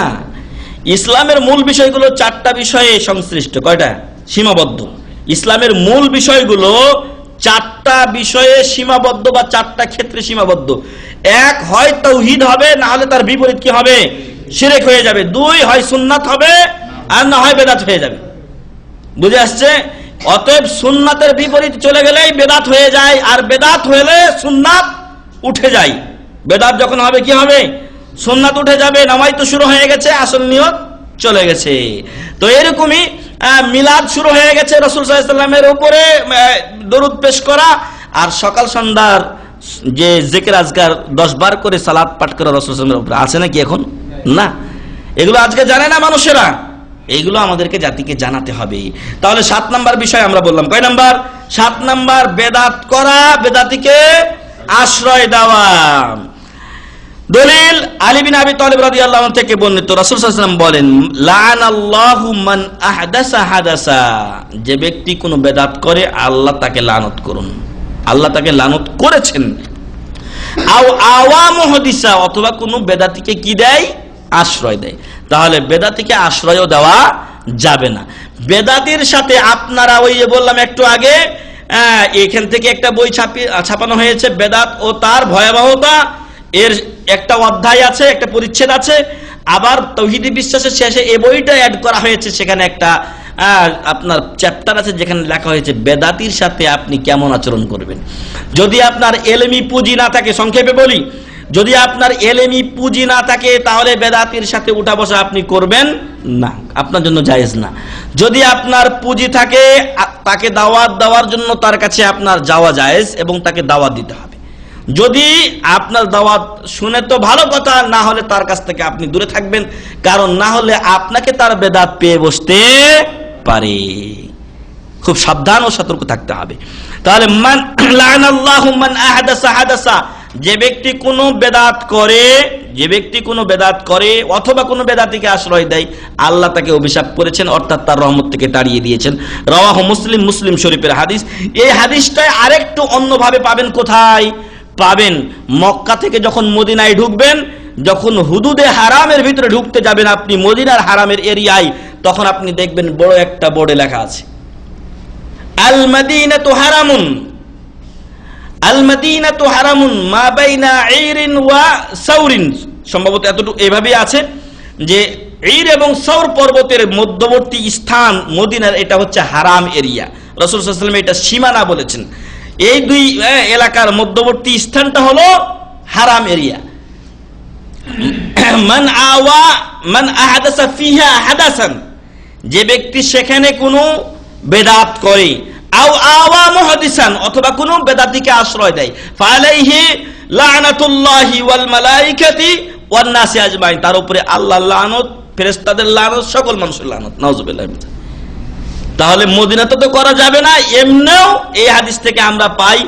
E: ইসলামের মূল বিষয়গুলো 4টা বিষয়ে সংশ্লিষ্ট। কয়টা? সীমাবদ্ধ। ইসলামের মূল বিষয়গুলো 4টা বিষয়ে সীমাবদ্ধ বা 4টা ক্ষেত্রে সীমাবদ্ধ। 1 হয় তাওহীদ হবে, না হলে তার বিপরীত কি হবে? শিরক হয়ে যাবে। 2 হয় সুন্নাত হবে, আর না হয় বেদাত হয়ে যাবে। বুঝে আসছে? অতএব সুন্নাতের বিপরীত চলে গেলেই বেদাত হয়ে যায়, আর বেদাত হলে সুন্নাত উঠে যায়। বেদাত যখন হবে কি হবে? সুন্নাত উঠে যাবে, নামাজ তো শুরু হয়ে গেছে, আসল নিয়ত চলে গেছে। তো এরকমই মিলাদ শুরু হয়ে গেছে, রাসূল সাল্লাল্লাহু আলাইহি ওয়াসাল্লামের উপরে দরুদ পেশ করা, আর সকাল সন্ধ্যার যে জিকির আজকার 10 বার করে সালাত পাঠ করা রাসূল সাল্লাল্লাহু আলাইহি ওয়াসাল্লামের উপরে আছে নাকি এখন? না, এগুলো আজকে জানে না মানুষেরা, এইগুলো আমাদেরকে জাতিকে জানাতে হবে। তাহলে 7 নাম্বার বিষয় আমরা বললাম। কয় নাম্বার? 7 নাম্বার বেদাত করা, বেদাতিকে আশ্রয় দেওয়া। দলিল আলী বিন আবি তালিব রাদিয়াল্লাহু আনহু থেকে বর্ণিত, রাসূল সাল্লাল্লাহু আলাইহি ওয়াসাল্লাম বলেন, লানাল্লাহু মান আহদাসা হাদাসা, যে ব্যক্তি কোনো বেদাত করে আল্লাহ তাকে লানত করুন। আল্লাহ তাকে লানত করেছেন। আও আওয়া মুহদিসা, অথবা কোনো বেদাতিকে কি দেয়? আশ্রয় দেয়। তাহলে বেদাতিকে আশ্রয়ও দেওয়া যাবে না। বেদাতির সাথে আপনারা ওই যে বললাম একটু আগে, এখান থেকে একটা বই ছাপানো হয়েছে, বেদাত ও তার ভয়াবহতা, এর একটা অধ্যায় আছে, একটা পরিচ্ছেদ আছে। আবার তাওহীদি বিশ্বাসের শেষে এই বইটা অ্যাড করা হয়েছে, সেখানে একটা আপনার চ্যাপ্টার আছে যেখানে লেখা হয়েছে বেদাতির সাথে আপনি কেমন আচরণ করবেন। যদি আপনার এলমি পুঁজি না থাকে, সংক্ষেপে বলি, যদি আপনার এলেমি পুঁজি না থাকে তাহলে বেদাতির সাথে উঠা বসা আপনি করবেন না, আপনার জন্য জায়েজ না। যদি আপনার পুঁজি থাকে, তাকে দাওয়াত দেওয়ার জন্য তার কাছে আপনার যাওয়া জায়েজ এবং তাকে দাওয়াত দিতে হবে। যদি আপনার দাওয়াত শুনে তো ভালো কথা, না হলে তার কাছ থেকে আপনি দূরে থাকবেন, কারণ না হলে আপনাকে তার বেদাত পেয়ে বসতে পারে। খুব সাবধান ও সতর্ক থাকতে হবে। তাহলে মান লানাল্লাহু মান আহদাসা হাদাসা, যে ব্যক্তি কোনো বেদাত করে, যে ব্যক্তি কোনো বেদাত করে অথবা কোনো বেদাতিকে আশ্রয় দেয়, আল্লাহ তাকে অভিশাপ করেছেন, অর্থাৎ তার রহমত থেকে তাড়িয়ে দিয়েছেন। রাওয়াহু মুসলিম, মুসলিম শরীফের হাদিস। এই হাদিসটায় আরেকটু অন্যভাবে পাবেন। কোথায় পাবেন? মক্কা থেকে যখন মদিনায় ঢুকবেন, যখন হুদুদে হারামের ভিতরে ঢুকতে যাবেন আপনি, মদিনার হারামের এরিয়ায়, তখন আপনি দেখবেন বড় একটা বোর্ডে লেখা আছে আল মাদিনাতু হারামুন, আল মাদিনাতু হারামুন মা বাইনা ঈরিন ওয়া সাউরিন। সম্ভবত এতটুকু এভাবেই আছে যে ঈর এবং সৌর পর্বতের মধ্যবর্তী স্থান মদিনার, এটা হচ্ছে হারাম এরিয়া। রাসূল সাল্লাল্লাহু আলাইহি ওয়াসাল্লাম এটা সীমানা বলেছেন। এই দুই এলাকার মধ্যবর্তী স্থানটা হলো হারাম এরিয়া। মান আহাদাসা ফিহা হাদাসান, যে ব্যক্তি সেখানে কোনো বেদাত করে, আও আওয়া মুহাদিসান, অথবা কোনো বেদাতিকে আশ্রয় দেয়, ফালাইহি লানাতুল্লাহি ওয়াল মালাইকাতি ওয়ান নাসি আজমাইন, তার উপরে আল্লাহর লানত, ফেরেশতাদের লানত, সকল মানুষের লানত। নাউজুবিল্লাহ। তাহলে মদিনাতে তো করা যাবে না। এমনিও এই হাদিস থেকে আমরা পাই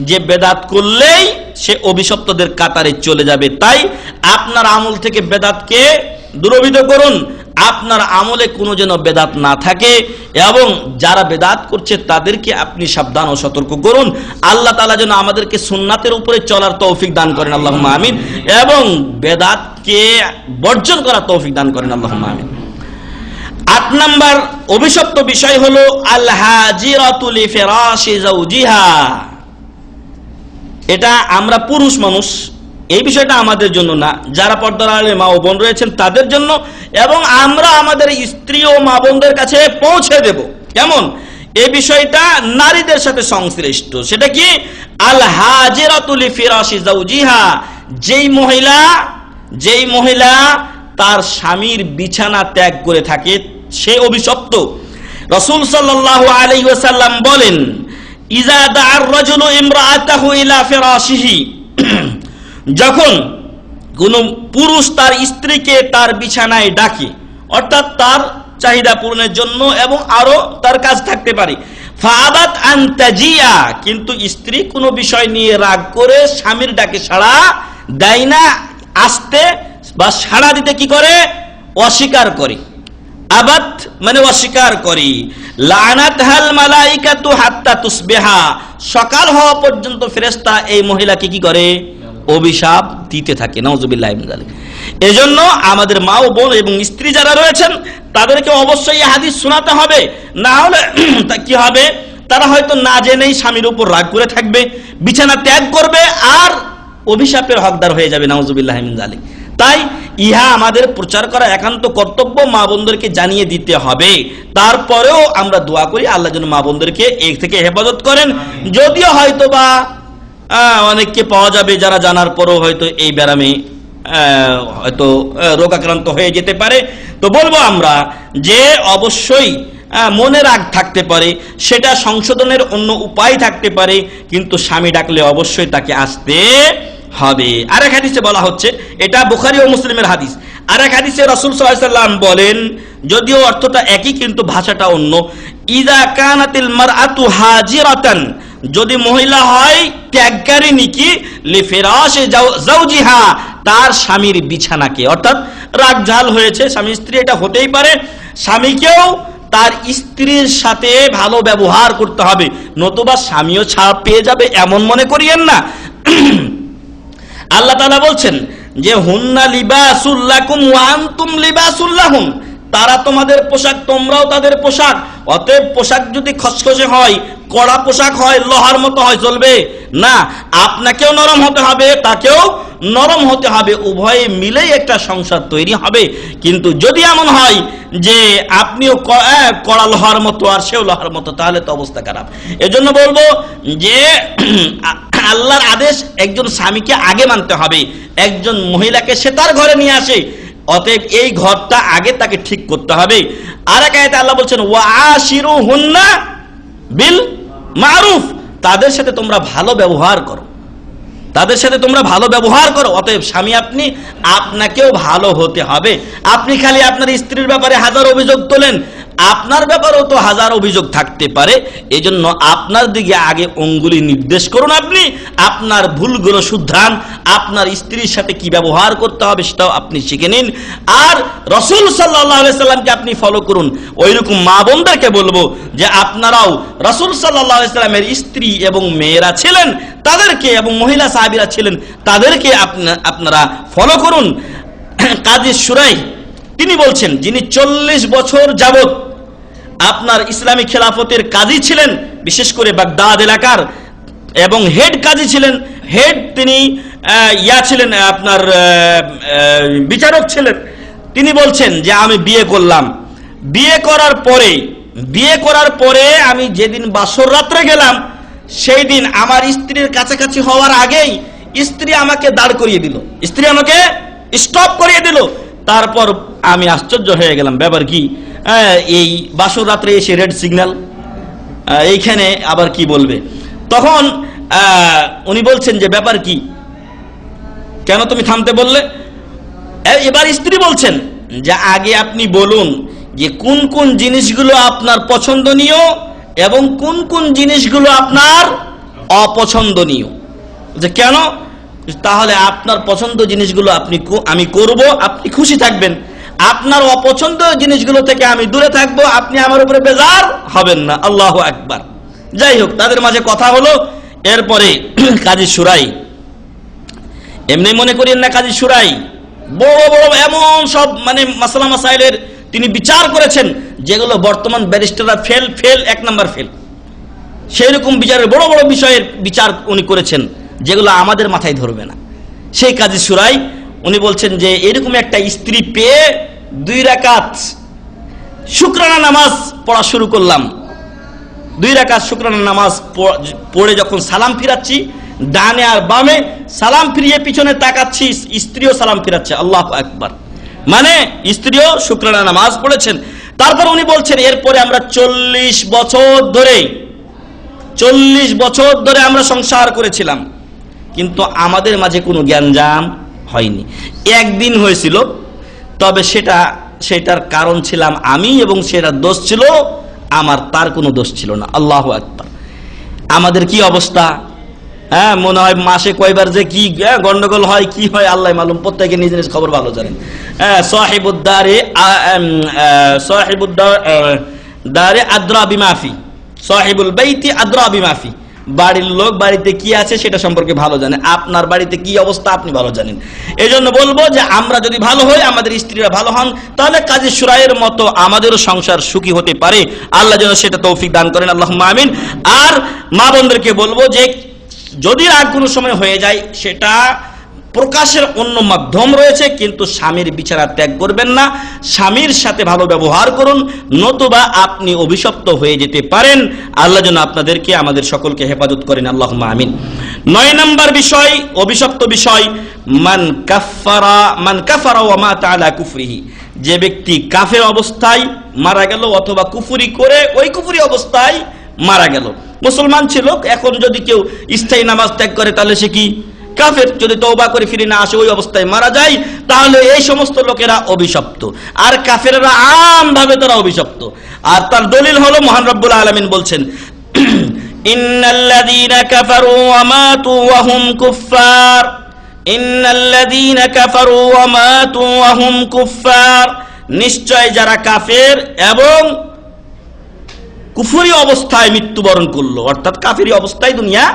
E: যে বেদাত করলেই সে অভিশপ্তদের কাতারে চলে যাবে। তাই আপনার আমল থেকে বেদাতকে দূরীভূত করুন, আপনার আমলে কোনো যেন বেদাত না থাকে, এবং যারা বেদাত করছে তাদেরকে আপনি সাবধান ও সতর্ক করুন। আল্লাহ তাআলা যেন আমাদেরকে সুন্নাতের উপরে চলার তৌফিক দান করেন, আল্লাহুম্মা আমিন, এবং বেদাতকে বর্জন করার তৌফিক দান করেন, আল্লাহুম্মা আমিন। 8 নাম্বার অভিশপ্ত বিষয় হলো আল হাজিরাতু লিফিরাশি যাওজিহা। এটা আমরা পুরুষ মানুষ, এই বিষয়টা আমাদের জন্য না, যারা পর্দার আড়ালে মা ও বোন রয়েছেন তাদের জন্য, এবং আমরা আমাদের স্ত্রী ও মা বোনদের কাছে পৌঁছে দেব। কেমন? এই বিষয়টা নারীদের সাথে সংশ্লিষ্ট। সেটা কি? আল হাজিরাতু লিফিরাশি যাওজিহা, যেই মহিলা তার স্বামীর বিছানা ত্যাগ করে থাকে সে অভিশপ্ত। রাসূল সাল্লাল্লাহু আলাইহি ওয়াসাল্লাম বলেন, ইজা দা'আর রাজুলু ইমরাআতাহু ইলা ফিরাশিহি, যখন কোন পুরুষ তার স্ত্রীকে তার বিছানায় ডাকে, অর্থাৎ তার চাহিদা পূরণের জন্য, এবং আরো তার কাজ থাকতে পারে, ফাআবাত আন তাজিয়া, কিন্তু স্ত্রী কোনো বিষয় নিয়ে রাগ করে স্বামীর ডাকে সাড়া দেয় না, আসতে বা সাড়া দিতে কি করে? অস্বীকার করে। আবাত মানে অস্বীকার করে। লানাতহাল মালাইকাতু হাত্তা তুসবিহা, সকাল হওয়া পর্যন্ত ফেরেশতা এই মহিলাকে কি করে? অভিশাপ দিতে থাকে। নাউজুবিল্লাহি মিন যালিক। এজন্য আমাদের মা ও বোন এবং স্ত্রী যারা রয়েছেন তাদেরকে অবশ্যই এই হাদিস শোনাতে হবে, না হলে কি হবে? তারা হয়তো না জেনেই স্বামীর উপর রাগ করে থাকবে, বিছানা ত্যাগ করবে, আর অভিশাপের হকদার হয়ে যাবে। নাউজুবিল্লাহি মিন যালিক। তাই ইহা আমাদের প্রচার করা একান্ত কর্তব্য, মা বোনদেরকে জানিয়ে দিতে হবে। তারপরেও আমরা দোয়া করি আল্লাহ যেন মা বোনদেরকে এর থেকে হেফাজত করেন। যদিও হয়তো বা অনেককে পাওয়া যাবে যারা জানার পরও হয়তো এই ব্যারামে হয়তো রোগাক্রান্ত হয়ে যেতে পারে। তো বলবো আমরা যে অবশ্যই মনে রাগ থাকতে পারে, সেটা সংশোধনের অন্য উপায় থাকতে পারে, কিন্তু স্বামী ডাকলে অবশ্যই তাকে আসতে হবে। আরেক হাদিসে বলা হচ্ছে, এটা বুখারী ও মুসলিমের হাদিস, আরেক হাদিসে রাসূল সাল্লাল্লাহু আলাইহি ওয়াসাল্লাম বলেন, যদিও অর্থটা একই কিন্তু ভাষাটা অন্য, ইযা কানাতিল মারআতু হাজিরাতান, যদি মহিলা হয় ত্যাগকারিণী কি লিফিরাশি যাওজিহা, তার স্বামীর বিছানাকে, অর্থাৎ রাগ ঝাল হয়েছে স্বামী স্ত্রী, এটা হতেই পারে, স্বামীকেও তার স্ত্রীর সাথে ভালো ব্যবহার করতে হবে, নতুবা স্বামীও ছাড় পেয়ে যাবে এমন মনে করিয়েন না। আল্লাহ তাআলা বলছেন যে হুন্না লিবাসুল লাকুম ওয়া আনতুম লিবাসুল লাহুম, তারা তোমাদের পোশাক, তোমরাও তাদের পোশাক। অতএব পোশাক যদি খসখসে হয়, কড়া পোশাক হয়, লোহার মতো হয়, চলবে না। আপনাকেও নরম হতে হবে, তাকেও নরম হতে হবে, উভয়ে মিলেই একটা সংসার তৈরি হবে। কিন্তু যদি এমন হয় যে আপনিও কড়া লোহার মতো আর সেও লোহার মতো, তাহলে তো অবস্থা খারাপ। এজন্য বলবো যে আল্লাহর আদেশ একজন স্বামীকে আগে মানতে হবে, একজন মহিলাকে সে তার ঘরে নিয়ে আসে, অতএব এই ঘরটা আগে তাকে ঠিক করতে হবে। আর এক আয়াতে আল্লাহ বলছেন ওয়া আশিরুহুন্না বিল মারুফ, তাদের সাথে তোমরা ভালো ব্যবহার করো, তাদের সাথে তোমরা ভালো ব্যবহার করো। অতএব স্বামী আপনি, আপনাকেও ভালো হতে হবে। আপনি খালি আপনার স্ত্রীর ব্যাপারে হাজার অভিযোগ তোলেন, আপনার ব্যাপারেও তো হাজার অভিযোগ থাকতে পারে। এজন্য আপনার দিকে আগে অঙ্গুলি নির্দেশ করুন, আপনি আপনার ভুলগুলো শুধরান, আপনার স্ত্রীর সাথে কি ব্যবহার করতে হবে সেটাও আপনি শিখে নিন, আর রাসূল সাল্লাল্লাহু আলাইহি সাল্লামকে আপনি ফলো করুন। ওইরকম মা বোনদেরকে বলবো যে আপনারাও রাসূল সাল্লাল্লাহু আলাইহি সাল্লামের স্ত্রী এবং মেয়েরা ছিলেন তাদেরকে, এবং মহিলা সাহাবীরা ছিলেন তাদেরকে আপনারা ফলো করুন। কাজী শুরাই তিনি বলছেন, যিনি 40 বছর যাবত আপনার ইসলামী খেলাফতের কাজী ছিলেন, বিশেষ করে বাগদাদ এলাকার, এবং হেড কাজী ছিলেন, হেড তিনি ছিলেন আপনার বিচারক ছিলেন। তিনি বলছেন যে আমি বিয়ে করলাম, বিয়ে করার পরে আমি যেদিন বাসর রাত্রে গেলাম, সেই দিন আমার স্ত্রীর কাছাকাছি হওয়ার আগেই স্ত্রী আমাকে দাঁড় করিয়ে দিল, স্ত্রী আমাকে স্টপ করিয়ে দিল। তারপর আমি আশ্চর্য হয়ে গেলাম, ব্যাপার কি? এই বাসর রাত্রে এসে রেড সিগন্যাল, এইখানে আবার কি বলবে? তখন উনি বলছেন যে ব্যাপার কি, কেন তুমি থামতে বললে? এবার স্ত্রী বলছেন যে আগে আপনি বলুন যে কোন কোন জিনিসগুলো আপনার পছন্দনীয় এবং কোন কোন জিনিসগুলো আপনার অপছন্দনীয়। যে কেন? তাহলে আপনার পছন্দ জিনিসগুলো আমি করব, আপনি খুশি থাকবেন। আপনার অপছন্দ জিনিসগুলো থেকে আমি দূরে থাকবো, আপনি আমার উপরে বেজার হবেন না। আল্লাহু আকবার। যাই হোক, তাদের মাঝে কথা হলো। এরপরে কাজী সুরাই, এমনি মনে করেন না কাজী সুরাই বড় বড় এমন সব মাসলা মাসাইলের তিনি বিচার করেছেন যেগুলো বর্তমান ব্যারিস্টাররা ফেল 1 নাম্বার ফেল। সেই রকম বিচারের বড় বড় বিষয়ের বিচার উনি করেছেন যেগুলো আমাদের মাথায় ধরবে না। সেই কাজী সুরাই উনি বলছেন যে এরকম একটা স্ত্রী পেয়ে 2 রাকাত শুকরানা নামাজ পড়া শুরু করলাম। 2 রাকাত শুকরানা নামাজ পড়ে যখন সালাম ফিরাচ্ছি, ডানে আর বামে সালাম ফিরিয়ে পিছনে তাকাচ্ছি, স্ত্রীও সালাম ফিরাচ্ছে। আল্লাহু আকবার। মানে স্ত্রীও শুকরানা নামাজ পড়েছেন। তারপর উনি বলছেন এরপরে আমরা 40 বছর ধরে আমরা সংসার করেছিলাম, কিন্তু আমাদের মাঝে কোনো জ্ঞানজাম হয়নি। একদিন হয়েছিল, তবে সেটার কারণ ছিলাম আমি এবং সেটার দোষ ছিল আমার, তার কোনো দোষ ছিল না। আল্লাহু আকবার। আমাদের কি অবস্থা? মনে হয় মাসে কয়বার যে কি গন্ডগোল হয়, কি হয় আল্লাহ মালুম। প্রত্যেকে নিজ নিজ খবর ভালো জানেন। সাহিবুদ্দারে আদ্রা বিমাফি, সাহিবুল বাইতি আদ্রা বিমাফি। বাড়ির লোক বাড়িতে কি আছে সেটা সম্পর্কে ভালো জানে। আপনার বাড়িতে কি অবস্থা আপনি ভালো জানেন। এই জন্য বলবো যে আমরা যদি ভালো হই, আমাদের স্ত্রীরা ভালো হন, তাহলে কাজী সুরাইয়ের মতো আমাদেরও সংসার সুখী হতে পারে। আল্লাহ যেন সেটা তৌফিক দান করেন, আল্লাহুম্মা আমিন। আর মা বোনদেরকে বলবো যে যদি রাগ কোনো সময় হয়ে যায়, সেটা প্রকাশের অন্য মাধ্যম রয়েছে, কিন্তু স্বামীর বিছানা ত্যাগ করবেন না, স্বামীর সাথে ভালো ব্যবহার করুন, নতুবা আপনি অভিশপ্ত হয়ে যেতে পারেন। আল্লাহ যেন আপনাদেরকে আমাদের সকলকে হেফাজত করেন, আল্লাহুম্মা আমিন। 9 নম্বর বিষয়, অভিশপ্ত বিষয়, মান কাফারা ওয়া মাতা আলা কুফরিহি। যে ব্যক্তি কাফের অবস্থায় মারা গেল অথবা কুফরি করে ওই কুফরি অবস্থায় মারা গেল। মুসলমান ছিল, এখন যদি কেউ স্থায়ী নামাজ ত্যাগ করে তাহলে সে কি কাফের। যদি তওবা করে ফিরে না আসে, ওই অবস্থায় মারা যায়, তাহলে এই সমস্ত লোকেরা অভিশপ্ত। আর কাফেররা আমভাবে তারা অভিশপ্ত। আর তার দলিল হলো মহান রব্বুল আলামিন বলছেন ইন্নাল্লাযীনা কাফারু ওয়া মাতু ওয়া হুম কুফফার, ইন্নাল্লাযীনা কাফারু ওয়া মাতু ওয়া হুম কুফফার। নিশ্চয় যারা কাফের এবং কুফরি অবস্থায় মৃত্যুবরণ করলো, অর্থাৎ কাফেরি অবস্থায় দুনিয়া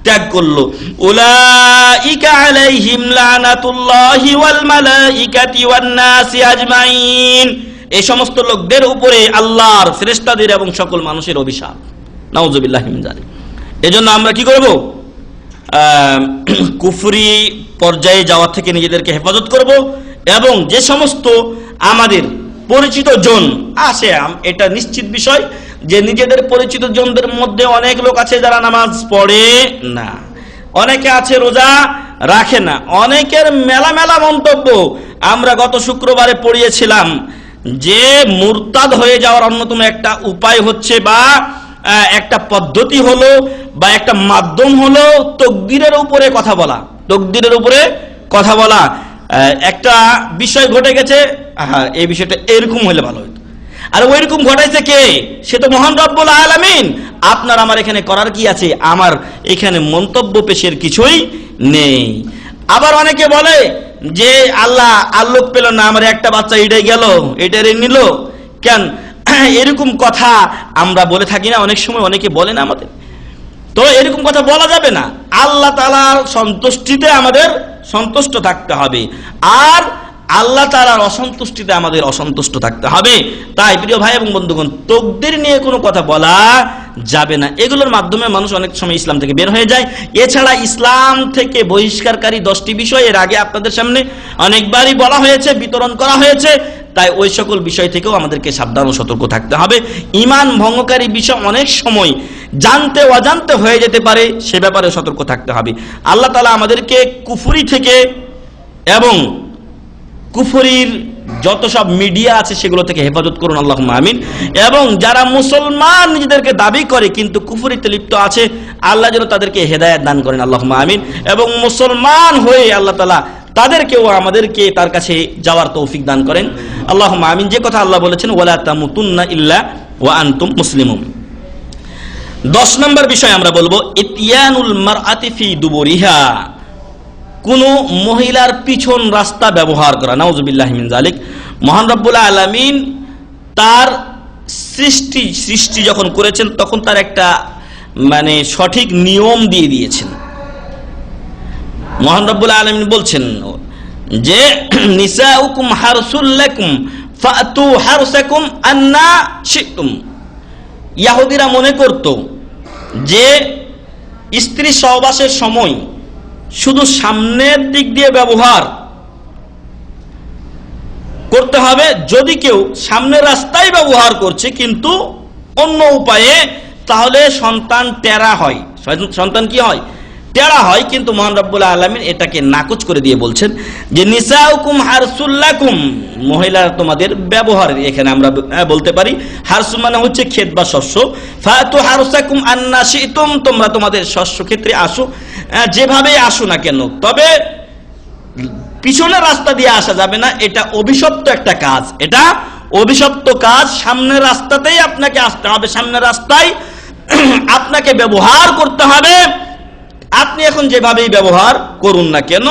E: ত্যাগ করলো, উলাইকা আলাইহিম লানাতুল্লাহি ওয়াল মালাইকাতি ওয়ান নাসি আজমাইন। এই সমস্ত লোকদের উপরে আল্লাহর ফেরেশতাদের এবং সকল মানুষের অভিশাপ। নাউযুবিল্লাহি মিন যালিক। এজন্য আমরা কি করব? কুফরি পর্যায়ে যাওয়া থেকে নিজেদেরকে হেফাজত করব, এবং যে সমস্ত আমাদের পরিচিত জন আছে, এটা নিশ্চিত বিষয় যে নিজেদের পরিচিত জনদের মধ্যে অনেক লোক আছে যারা নামাজ পড়ে না, অনেকে আছে রোজা রাখে না, অনেকের মেলা মেলা মন্তব্য। আমরা গত শুক্রবারে পড়িয়েছিলাম যে মুরতাদ হয়ে যাওয়ার অন্যতম একটা উপায় হচ্ছে বা একটা পদ্ধতি হলো বা একটা মাধ্যম হলো তাকদীরের উপরে কথা বলা। তাকদীরের উপরে কথা বলা। একটা বিষয় ঘটে গেছে, এই বিষয়টা এরকম হলে ভালো হতো, আর ওইরকম ঘটাইছে কে? সে তো মহান রব্বুল আলামিন। আপনার আমার এখানে করার কি আছে? আমার এখানে মন্তব্য পেশের কিছুই নেই। আবার অনেকে বলে যে আল্লাহ আল্লোক পেল না, আমার একটা বাচ্চা এটাই গেল, এটারে নিল কেন? এরকম কথা আমরা বলে থাকি না অনেক সময়, অনেকে বলে না আমাদের। তো এরকম কথা বলা যাবে না। আল্লাহ তাআলার সন্তুষ্টিতে আমাদের সন্তুষ্ট থাকতে হবে, আর আল্লাহ তাআলার অসন্তুষ্টিতে আমাদের অসন্তুষ্ট থাকতে হবে। তাই প্রিয় ভাই এবং বন্ধুগণ, তাকদীর নিয়ে কোনো কথা বলা যাবে না। এগুলোর মাধ্যমে মানুষ অনেক সময় ইসলাম থেকে বের হয়ে যায়। এছাড়া ইসলাম থেকে বহিষ্কারকারী 10টি বিষয় এর আগে আপনাদের সামনে অনেকবারই বলা হয়েছে, বিতরণ করা হয়েছে। তাই ওই সকল বিষয় থেকেও আমাদেরকে সাবধান ও সতর্ক থাকতে হবে। ঈমান ভঙ্গকারী বিষয় অনেক সময় জানতে অজান্তে হয়ে যেতে পারে, সে ব্যাপারে সতর্ক থাকতে হবে। আল্লাহ তাআলা আমাদেরকে কুফরি থেকে এবং কুফরির যত সব মিডিয়া আছে সেগুলো থেকে হেফাজত করুন, আল্লাহুম্মা আমিন। এবং যারা মুসলমান নিজেদেরকে দাবি করে কিন্তু কুফরিতে লিপ্ত আছে, আল্লাহ যেন তাদেরকে হেদায়েত দান করেন, আল্লাহুম্মা আমিন। এবং মুসলমান হয়ে আল্লাহ তাআলা তাদেরকেও আমাদেরকে তার কাছে যাওয়ার তৌফিক দান করেন, আল্লাহুম্মা আমিন। যে কথা আল্লাহ বলেছেন, ওয়ালা তামুতুন্না ইল্লা ওয়া আনতুম মুসলিমুন। 10 নম্বর বিষয় আমরা বলবো, ইতিয়ানুল মারআতি ফি দুবুরিহা, কোন মহিলার পিছন রাস্তা ব্যবহার করা। নাউযুবিল্লাহি মিন যালিক। মহান রব্বুল আলামিন তার সৃষ্টি যখন করেছেন তখন তার একটা সঠিক নিয়ম দিয়ে দিয়েছেন। মহান রব্বুল আলামিন বলছেন যে নিসাউকুম হারসুল লাকুম ফাতু হারসাকুম আন্না শিতুম। ইহুদিরা মনে করত যে স্ত্রী সহবাসের সময় শুধু সামনের দিক দিয়ে ব্যবহার করতে হবে, যদি কেউ সামনের রাস্তায় ব্যবহার করছে কিন্তু অন্য উপায়ে, তাহলে সন্তান টেরা হয়। সন্তান কি হয়? টেরা হয়। কিন্তু মহান রব্বুল আলামিন এটাকে নাকচ করে দিয়ে বলছেন যে নিসাউকুম হারসুল লাকুম, মহিলারা তোমাদের ব্যবহারের, এখানে আমরা বলতে পারি হারসু মানে হচ্ছে ক্ষেত বা শস্য। ফাতু হারসাকুম আন্না শিতুম, তোমরা তোমাদের শস্য ক্ষেত্রে আসো, যেভাবে আসো না কেন, তবে পিছনের রাস্তা দিয়ে আসা যাবে না। এটা অভিশপ্ত একটা কাজ, এটা অভিশপ্ত কাজ। সামনের রাস্তাতেই আপনাকে আসতে হবে, সামনের রাস্তায় আপনাকে ব্যবহার করতে হবে। আপনি এখন যেভাবেই ব্যবহার করুন না কেন,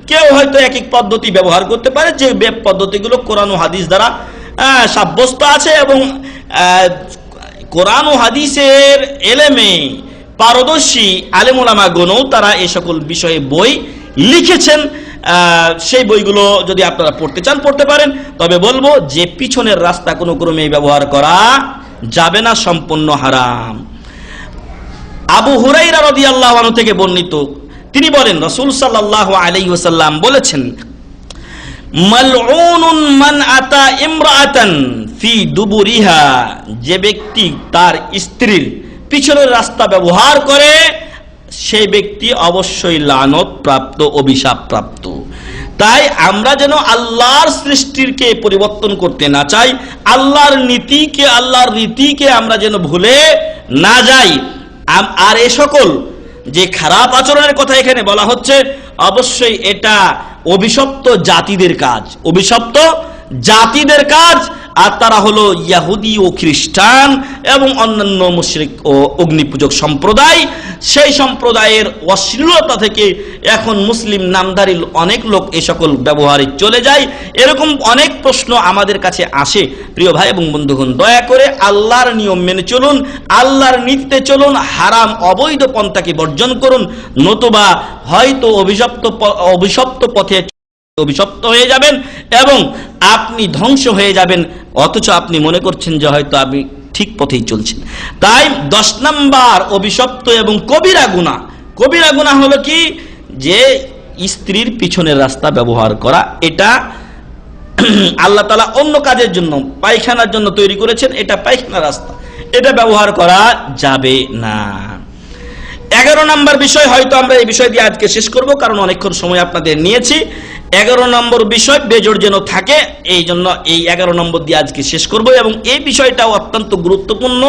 E: কেউ হয়তো এক এক পদ্ধতি ব্যবহার করতে পারে, যে পদ্ধতিগুলো কোরআন ও হাদিস দ্বারা সাব্যস্ত আছে, এবং কোরআন ও হাদিসের এলেমে পারদর্শী আলেম উলামাগণও তারা এই সকল বিষয়ে বই লিখেছেন। সেই বইগুলো যদি আপনারা পড়তে চান পড়তে পারেন। তবে বলবো যে পিছনের রাস্তা কোনো ক্রমে ব্যবহার করা যাবে না, সম্পূর্ণ হারাম। আবু হুরায়রা রাদিয়াল্লাহু আনহু থেকে বর্ণিত, তিনি বলেন রাসূল সাল্লাল্লাহু আলাইহি ওয়াসাল্লাম বলেছেন, মালউনুন মান আতা ইমরাআতান ফি দুবুরিহা, যে ব্যক্তি তার স্ত্রীর পিছনের রাস্তা ব্যবহার করে সেই ব্যক্তি অবশ্যই লানত প্রাপ্ত, অভিশাপ প্রাপ্ত। তাই আমরা যেন আল্লাহর সৃষ্টিকে পরিবর্তন করতে না চাই, আল্লাহর নীতিকে, আল্লাহর রীতিকে আমরা যেন ভুলে না যাই। আর এ সকল যে খারাপ আচরণের কথা এখানে বলা হচ্ছে, অবশ্যই এটা অভিশপ্ত জাতিদের কাজ, অভিশপ্ত জাতিদের কাজ। আর তারা হলো ইহুদি ও খ্রিস্টান এবং অন্যান্য মুশরিক ও অগ্নিপূজক সম্প্রদায়। সেই সম্প্রদায়ের অশ্লীলতা থেকে এখন মুসলিম নামধারী অনেক লোক এই সকল ব্যবহারে চলে যায়। এরকম অনেক প্রশ্ন আমাদের কাছে আসে। প্রিয় ভাই এবং বন্ধুগণ, দয়া করে আল্লাহর নিয়ম মেনে চলুন, আল্লাহর নীতিতে চলুন, হারাম অবৈধ পন্থাকে বর্জন করুন, নতুবা হয়তো অভিশপ্ত পথে অভিশপ্ত হয়ে যাবেন এবং আপনি ধ্বংস হয়ে যাবেন, অথচ আপনি মনে করছেন যে হয়তো আপনি ঠিক পথেই চলছেন। তাই 10 নম্বর অভিশপ্ত এবং কবিরা গুনাহ। কবিরা গুনাহ হলো কি, যে স্ত্রীর পিছনের রাস্তা ব্যবহার করা। এটা আল্লাহ তাআলা অন্য কাজের জন্য, পায়খানার জন্য তৈরি করেছেন, এটা পায়খানার রাস্তা, এটা ব্যবহার করা যাবে না। 11 নম্বর বিষয়, হয়তো আমরা এই বিষয় দিয়ে আজকে শেষ করব, কারণ অনেকক্ষণ সময় আপনাদের নিয়েছি। 11 নম্বর বিষয় বেজোড় যেন থাকে, এই জন্য এই 11 নম্বর দিয়ে আজকে শেষ করব। এবং এই বিষয়টাও অত্যন্ত গুরুত্বপূর্ণ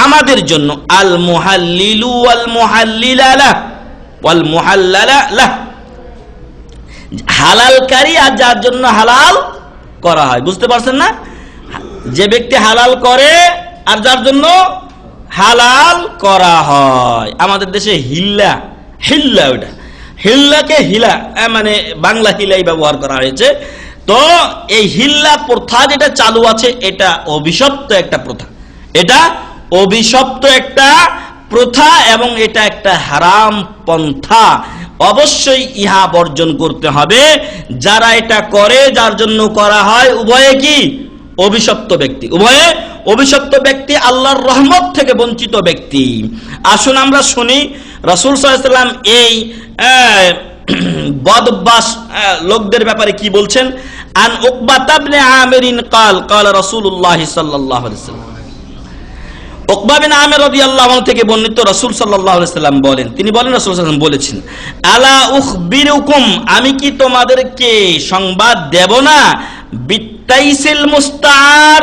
E: আমাদের জন্য। আল মুহাল্লিলু ওয়াল মুহাল্লিলা লাহ ওয়াল মুহাল্লালা লাহ, হালালকারী আর যার জন্য হালাল করা হয়। বুঝতে পারছেন না? যে ব্যক্তি হালাল করে আর যার জন্য হালাল করা হয়। আমাদের দেশে হিল্লা, ওটা হিল্লাকে হিলা মানে বাংলা হিলাই ব্যবহার করা হয়েছে। তো এই হিল্লা প্রথা যেটা চালু আছে, এটা অভিশপ্ত একটা প্রথা, এটা অভিশপ্ত একটা প্রথা এবং এটা একটা হারাম পন্থা। অবশ্যই ইহা বর্জন করতে হবে। যারা এটা করে, যার জন্য করা হয়, উভয়ে কি অভিশপ্ত ব্যক্তি, উভয়ে অভিশপ্ত ব্যক্তি, আল্লাহর রহমত থেকে বঞ্চিত ব্যক্তি। আসুন আমরা শুনি রাসূল সাল্লাল্লাহু আলাইহি ওয়াসাল্লাম এই বদভ্যাস লোকদের ব্যাপারে কি বলছেন। আন উকবা ইবনে আমির قال قال رسول الله صلى الله عليه وسلم উকবা বিন আমির রাদিয়াল্লাহু আনহু থেকে বর্ণিত, রাসূল সাল্লাল্লাহু আলাইহি সাল্লাম বলেন, তিনি বলেন রাসূল সাল্লাল্লাহু আলাইহি সাল্লাম বলেছেন, আলা উখবিরুকুম, আমি কি তোমাদেরকে সংবাদ দেব না, বিত্তাইসিল মুস্তার,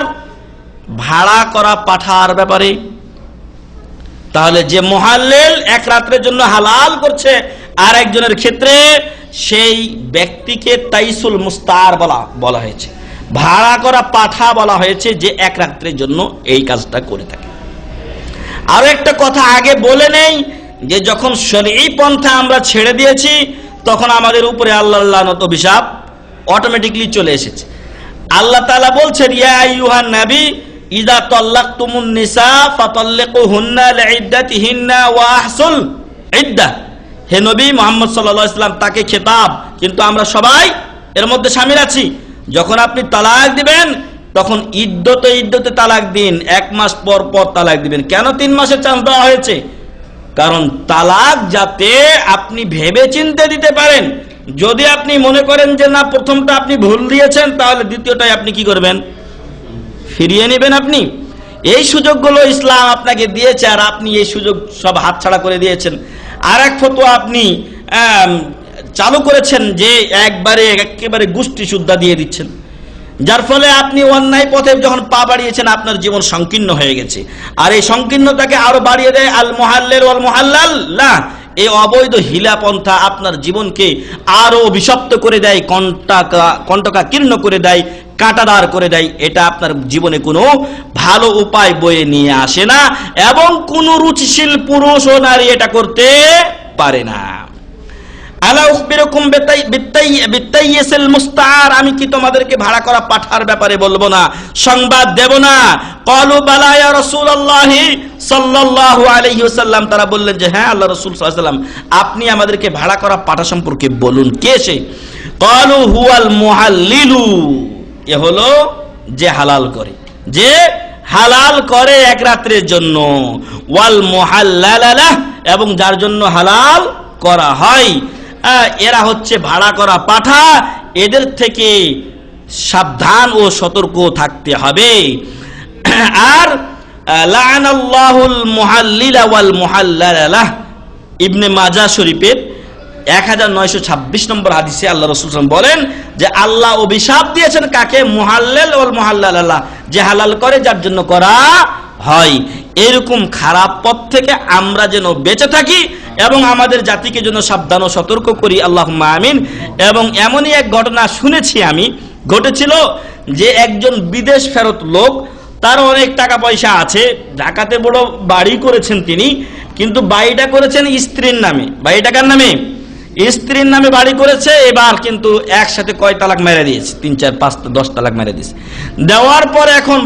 E: ভাড়া করা পাঠার ব্যাপারে। তাহলে যে মুহাল্লিল এক রাতের জন্য হালাল করছে আর একজনের ক্ষেত্রে, সেই ব্যক্তিকে তাইসুল মুস্তার বলা হয়েছে, ভাড়া করা পাঠা বলা হয়েছে, যে এক রাত্রের জন্য এই কাজটা করে থাকে। আরো একটা কথা আগে বলে নেই, যে যখন শরঈ পন্থা আমরা ছেড়ে দিয়েছি, তখন আমাদের উপরে আল্লাহর লানত অভিশাপ অটোমেটিকলি চলে এসেছে। আল্লাহ তাআলা বলছেন, ইয়া আইয়ুহান নবী ইযা তাল্লাকতুমুন নিসা ফাতাল্লিকুহুন্না লিইদ্দাতিহিন্না ওয়া আহসুল ইদ্দাহ। হে নবী মুহাম্মদ সাল্লাল্লাহু আলাইহি ওয়াসাল্লাম, তাকে খেতাব, কিন্তু আমরা সবাই এর মধ্যে শামিল আছি। যখন আপনি তালাক দিবেন, তখন ইদ্দতে তালাক দিন, 1 মাস পর পর তালাক দিবেন। কেন 3 মাসের চান্স দেওয়া হয়েছে? কারণ তালাক যাতে আপনি ভেবে চিন্তে দিতে পারেন। যদি আপনি মনে করেন যে না, প্রথমটা আপনি ভুল দিয়েছেন, তাহলে দ্বিতীয়টাই আপনি কি করবেন? ফিরিয়ে নেবেন। আপনি এই সুযোগগুলো ইসলাম আপনাকে দিয়েছে, আর আপনি এই সুযোগ সব হাতছাড়া করে দিয়েছেন। আর এক ফতোয়া আপনি চালু করেছেন, যে একেবারে গোষ্ঠী শুদ্ধা দিয়ে দিচ্ছেন, যার ফলে আপনি অন্যায় পথে যখন পা বাড়িয়েছেন, আপনার জীবন সংকীর্ণ হয়ে গেছে। আর এই সংকীর্ণতাকে আরো বাড়িয়ে দেয় আল মুহাল্লিল ওয়াল মুহাল্লাল লাহ, এই অবৈধ হিলা পন্থা আপনার জীবনকে আরো অভিশপ্ত করে দেয়, কণ্টকাকীর্ণ করে দেয়, কাঁটাদার করে দেয়। এটা আপনার জীবনে কোনো ভালো উপায় বয়ে নিয়ে আসে না, এবং কোন রুচিশীল পুরুষ ও নারী এটা করতে পারে না। আলা উখবিরুকুম বিত্তাইসিল মুস্তার, আমি কি তোমাদেরকে ভাড়া করা পাঠার ব্যাপারে বলবো না, সংবাদ দেব না? ক্বালু বালা ইয়া রাসূলুল্লাহ সাল্লাল্লাহু আলাইহি ওয়াসাল্লাম, তারা বললেন যে হ্যাঁ আল্লাহ রাসূল সাল্লাল্লাহু আলাইহি ওয়াসাল্লাম, আপনি আমাদেরকে ভাড়া করা পাঠা সম্পর্কে বলুন, কে সে? ক্বালু হুয়াল মুহাল্লিলু, এ হলো যে হালাল করে, যে হালাল করে এক রাতের জন্য, ওয়াল মুহাল্লাল লাহ, এবং যার জন্য হালাল করা হয়, এরা হচ্ছে ভাড়া করা পাঠা। এদের থেকে সাবধান ও সতর্ক থাকতে হবে। আর লাআনাল্লাহুল মুহাল্লিলা ওয়াল মুহাল্লালা লাহ, ইবনে মাজাহ শরীফের 1926 নম্বর হাদিসে আল্লাহ রাসূল সাল্লাল্লাহু আলাইহি ওয়াসাল্লাম বলেন যে আল্লাহ অভিশাপ দিয়েছেন কাকে? মুহাল্লিল ওয়াল মুহাল্লালা লাহ, যে হালাল করে, যার জন্য করা হয়। এরকম খারাপ পথ থেকে আমরা যেন বেঁচে থাকি, এবং আমাদের জাতিকে যেন সাবধান ও সতর্ক করি, আল্লাহুম্মা আমিন। এবং এমনই এক ঘটনা শুনেছি আমি, ঘটেছিল যে একজন বিদেশ ফেরত লোক, তার অনেক টাকা পয়সা আছে, ঢাকাতে বড় বাড়ি করেছেন তিনি, কিন্তু বাড়িটা করেছেন স্ত্রীর নামে। বাড়িটা কার নামে? স্ত্রীর নামে বাড়ি করেছে। এবার কিন্তু একসাথে কয় তালাক মেরে দিয়েছে? 3, 4, 5, 10 তালাক মেরে দিয়েছে। দেওয়ার পর এখন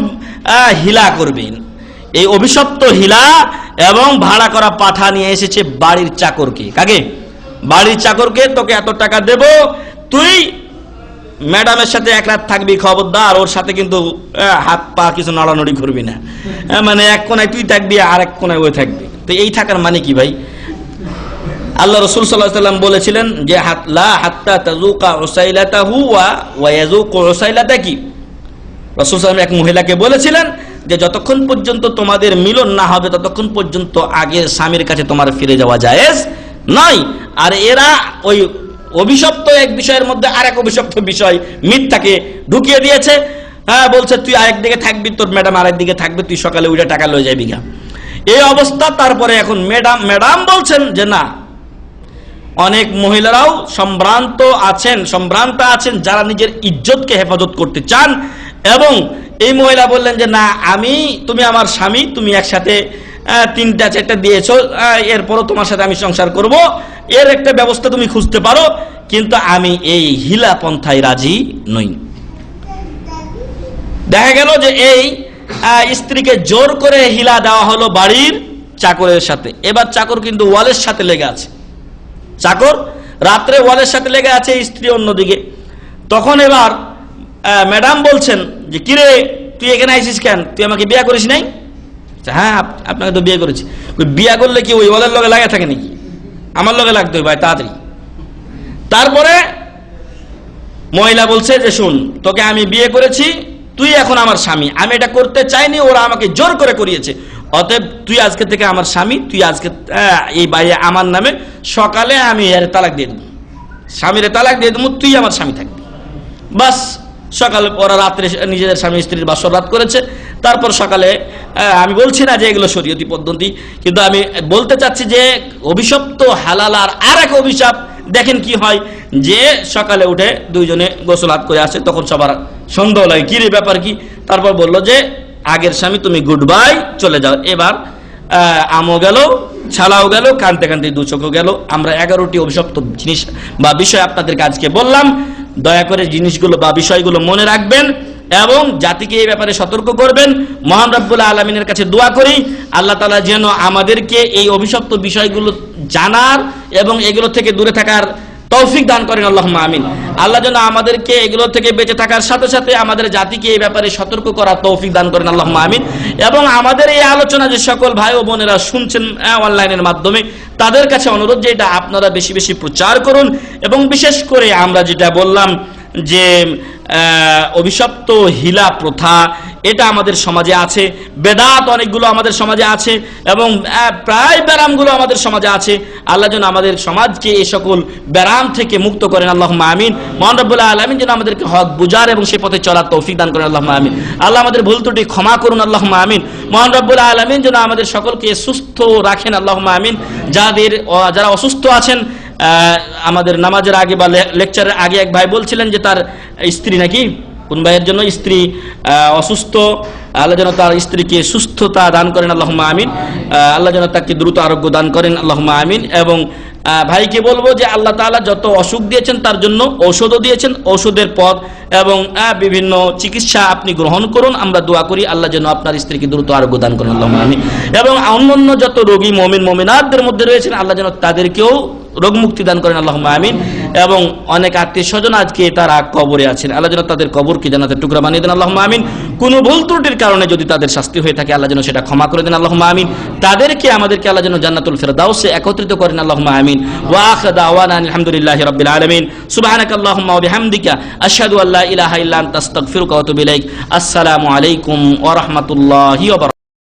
E: হিলা করবেন, এই অভিশপ্ত হিলা এবং ভাড়া করা পাঠা নিয়ে এসেছে বাড়ির চাকরকে। কাকে? বাড়ির চাকরকে, তোকে এত টাকা দেব, তুই ম্যাডামের সাথে 1 রাত থাকবি, খবরদার ওর সাথে কিন্তু হাত পা কিছু নড়ানড়ি করবি না, মানে এক কোনায় তুই থাকবি আর এক কোনায় ওই থাকবি। তো এই থাকার মানে কি ভাই? আল্লাহ রাসূল সাল্লাল্লাহু আলাইহি ওয়াসাল্লাম বলেছিলেন যে লা হাত্তা তাযুকা উসাইলাতাহু ওয়া ইয়াযুকু উসাইলাতাকি। রাসূল সাল্লাল্লাহু আলাইহি ওয়াসাল্লাম এক মহিলাকে বলেছিলেন যে যতক্ষণ পর্যন্ত তোমাদের মিলন না হবে, ততক্ষণ পর্যন্ত আগের স্বামীর কাছে তোমার ফিরে যাওয়া জায়েজ নয়। আর এরা ওই অভিশপ্ত এক বিষয়ের মধ্যে আরেক অভিশপ্ত বিষয় মিথ্যাকে ঢুকিয়ে দিয়েছে। বলছে তুই আরেকদিকে থাকবি, তোর ম্যাডাম আরেকদিকে থাকবে, তুই সকালে উঠে টাকা লয়ে যাবি গা, এই অবস্থা। তারপরে এখন ম্যাডাম বলছেন যে না, অনেক মহিলারাও সম্ভ্রান্ত আছেন যারা নিজের ইজ্জতকে হেফাজত করতে চান, এবং এই মহিলা বললেন যে না, তুমি আমার স্বামী, তুমি একসাথে 3টা 4টা দিয়েছো, এরপরও তোমার সাথে আমি সংসার করব, এর একটা ব্যবস্থা তুমি খুঁজতে পারো, কিন্তু আমি এই হিলা পন্থায় রাজি নই। দেখা গেল যে এই স্ত্রীকে জোর করে হিলা দেওয়া হলো বাড়ির চাকরের সাথে। এবার চাকর কিন্তু ওয়ালের সাথে লেগে আছে, চাকর রাত্রে ওয়ালের সাথে লেগে আছে, স্ত্রী অন্যদিকে। তখন এবার ম্যাডাম বলছেন যে কিরে, তুই এখানে আইসিস কেন? তুই আমাকে বিয়ে করিস নাই? হ্যাঁ, আপনাকে তো বিয়ে করেছি। বিয়ে করলে কি ওই ওয়ালের লগে লাগা থাকে নাকি? আমার লগে লাগতো ভাই, তাড়াতাড়ি। তারপরে মহিলা বলছে যে শুন, তোকে আমি বিয়ে করেছি, তুই এখন আমার স্বামী, আমি এটা করতে চাইনি, ওরা আমাকে জোর করে করিয়েছে। অতএব তুই আজকে থেকে আমার স্বামী, তুই আজকে এই বাড়ি আমার নামে, সকালে আমি এর তালাক দিয়ে দেবো, স্বামীর তালাক দিয়ে দেবো, তুই আমার স্বামী থাকবি। বাস সকালে ওরা রাত্রে নিজেদের স্বামী স্ত্রীর বাসর রাত করেছে। তারপর সকালে আমি বলছি না যে এগুলো শরীয়তি পদ্ধতি, কিন্তু আমি বলতে চাচ্ছি যে অভিশপ্ত হালাল আর এক অভিশাপ দেখেন কি হয়, যে সকালে উঠে দুইজনে গোসল হাত করে আসে, তখন সবার সন্দেহ লাগে কি রে ব্যাপার কি। তারপর বললো যে আগের স্বামী তুমি গুড বাই, চলে যাও। এবার আমও গেল, ছালাও গেল, কানতে কানতে দু চোখও গেল। আমরা 11টি অভিশপ্ত জিনিস বা বিষয় আপনাদেরকে আজকে বললাম। দয়া করে জিনিসগুলো বা বিষয়গুলো মনে রাখবেন এবং জাতিকে এই ব্যাপারে সতর্ক করবেন। মহান রব্বুল আলামিনের কাছে দোয়া করি আল্লাহ তাআলা যেন আমাদেরকে এই অভিশপ্ত বিষয়গুলো জানার এবং এগুলো থেকে দূরে থাকার তৌফিক দান করেন, আল্লাহুম্মা আমিন। আল্লাহ যেন আমাদেরকে এগুলো থেকে বেঁচে থাকার সাথে সাথে আমাদের জাতিকে এই ব্যাপারে সতর্ক করার তৌফিক দান করেন, আল্লাহুম্মা আমিন। এবং আমাদের এই আলোচনা যে সকল ভাই ও বোনেরা শুনছেন অনলাইনের মাধ্যমে, তাদের কাছে অনুরোধ যে এটা আপনারা বেশি বেশি প্রচার করুন। এবং বিশেষ করে আমরা যেটা বললাম যে অভিশপ্ত হিলা প্রথা, এটা আমাদের সমাজে আছে, বেদাত অনেকগুলো আমাদের সমাজে আছে এবং প্রায় ব্যারামগুলো আমাদের সমাজে আছে। আল্লাহ যেন আমাদের সমাজকে এই সকল ব্যারাম থেকে মুক্ত করেন, আল্লাহুম্মা আমিন। মহান রব্বুল আলামিন যেন আমাদেরকে হক বুঝার এবং সেই পথে চলার তৌফিক দান করেন, আল্লাহুম্মা আমিন। আল্লাহ আমাদের ভুল ত্রুটি ক্ষমা করুন, আল্লাহুম্মা আমিন। মহান রব্বুল আলামিন যেন আমাদের সকলকে সুস্থ রাখেন, আল্লাহুম্মা আমিন। যারা অসুস্থ আছেন, আমাদের নামাজের আগে বা লেকচারের আগে এক ভাই বলছিলেন যে তার স্ত্রী নাকি, কোন ভাইয়ের জন্য স্ত্রী অসুস্থ, আল্লাহ যেন তার স্ত্রীকে সুস্থতা দান করেন, আল্লাহুম্মা আমিন। আল্লাহ যেন তাকে দ্রুত আরোগ্য দান করেন, আল্লাহুম্মা আমিন। এবং ভাইকে বলবো যে আল্লাহ তাআলা যত অসুখ দিয়েছেন তার জন্য ঔষধও দিয়েছেন, ঔষধের পদ এবং বিভিন্ন চিকিৎসা আপনি গ্রহণ করুন। আমরা দোয়া করি আল্লাহ যেন আপনার স্ত্রীকে দ্রুত আরোগ্য দান করেন, আল্লাহুম্মা আমিন। এবং অন্যান্য যত রোগী মুমিন মুমিনাতদের মধ্যে রয়েছেন, আল্লাহ যেন তাদেরকেও রোগ মুক্তি দান করেন, আল্লাহুম্মা আমিন। এবং অনেক আত্মীয় স্বজন আজকে তারা কবরে আছেন, আল্লাহ যেন তাদের কবরকে জান্নাতের টুকরা বানিয়ে দেন, আল্লাহুম্মা আমিন। কোনো ভুল ত্রুটির কারণে যদি তাদের শাস্তি হয়ে থাকে, আল্লাহ যেন সেটা ক্ষমা করে দেন, আল্লাহুম্মা আমিন। তাদেরকে আমাদেরকে আল্লাহ যেন জান্নাতুল ফিরদাউসে একত্রিত করেন, আল্লাহুম্মা আমিন। ওয়া আখিরু দাওয়ানা আলহামদুলিল্লাহি রাব্বিল আলামিন। সুবহানাকাল্লাহুম্মা ওয়া বিহামদিকা আশহাদু আল্লা ইলাহা ইল্লা আনতা আস্তাগফিরুকা ওয়া আতুবু ইলাইক। আসসালামু আলাইকুম ওয়া রাহমাতুল্লাহি ওয়া বারাকাতুহু।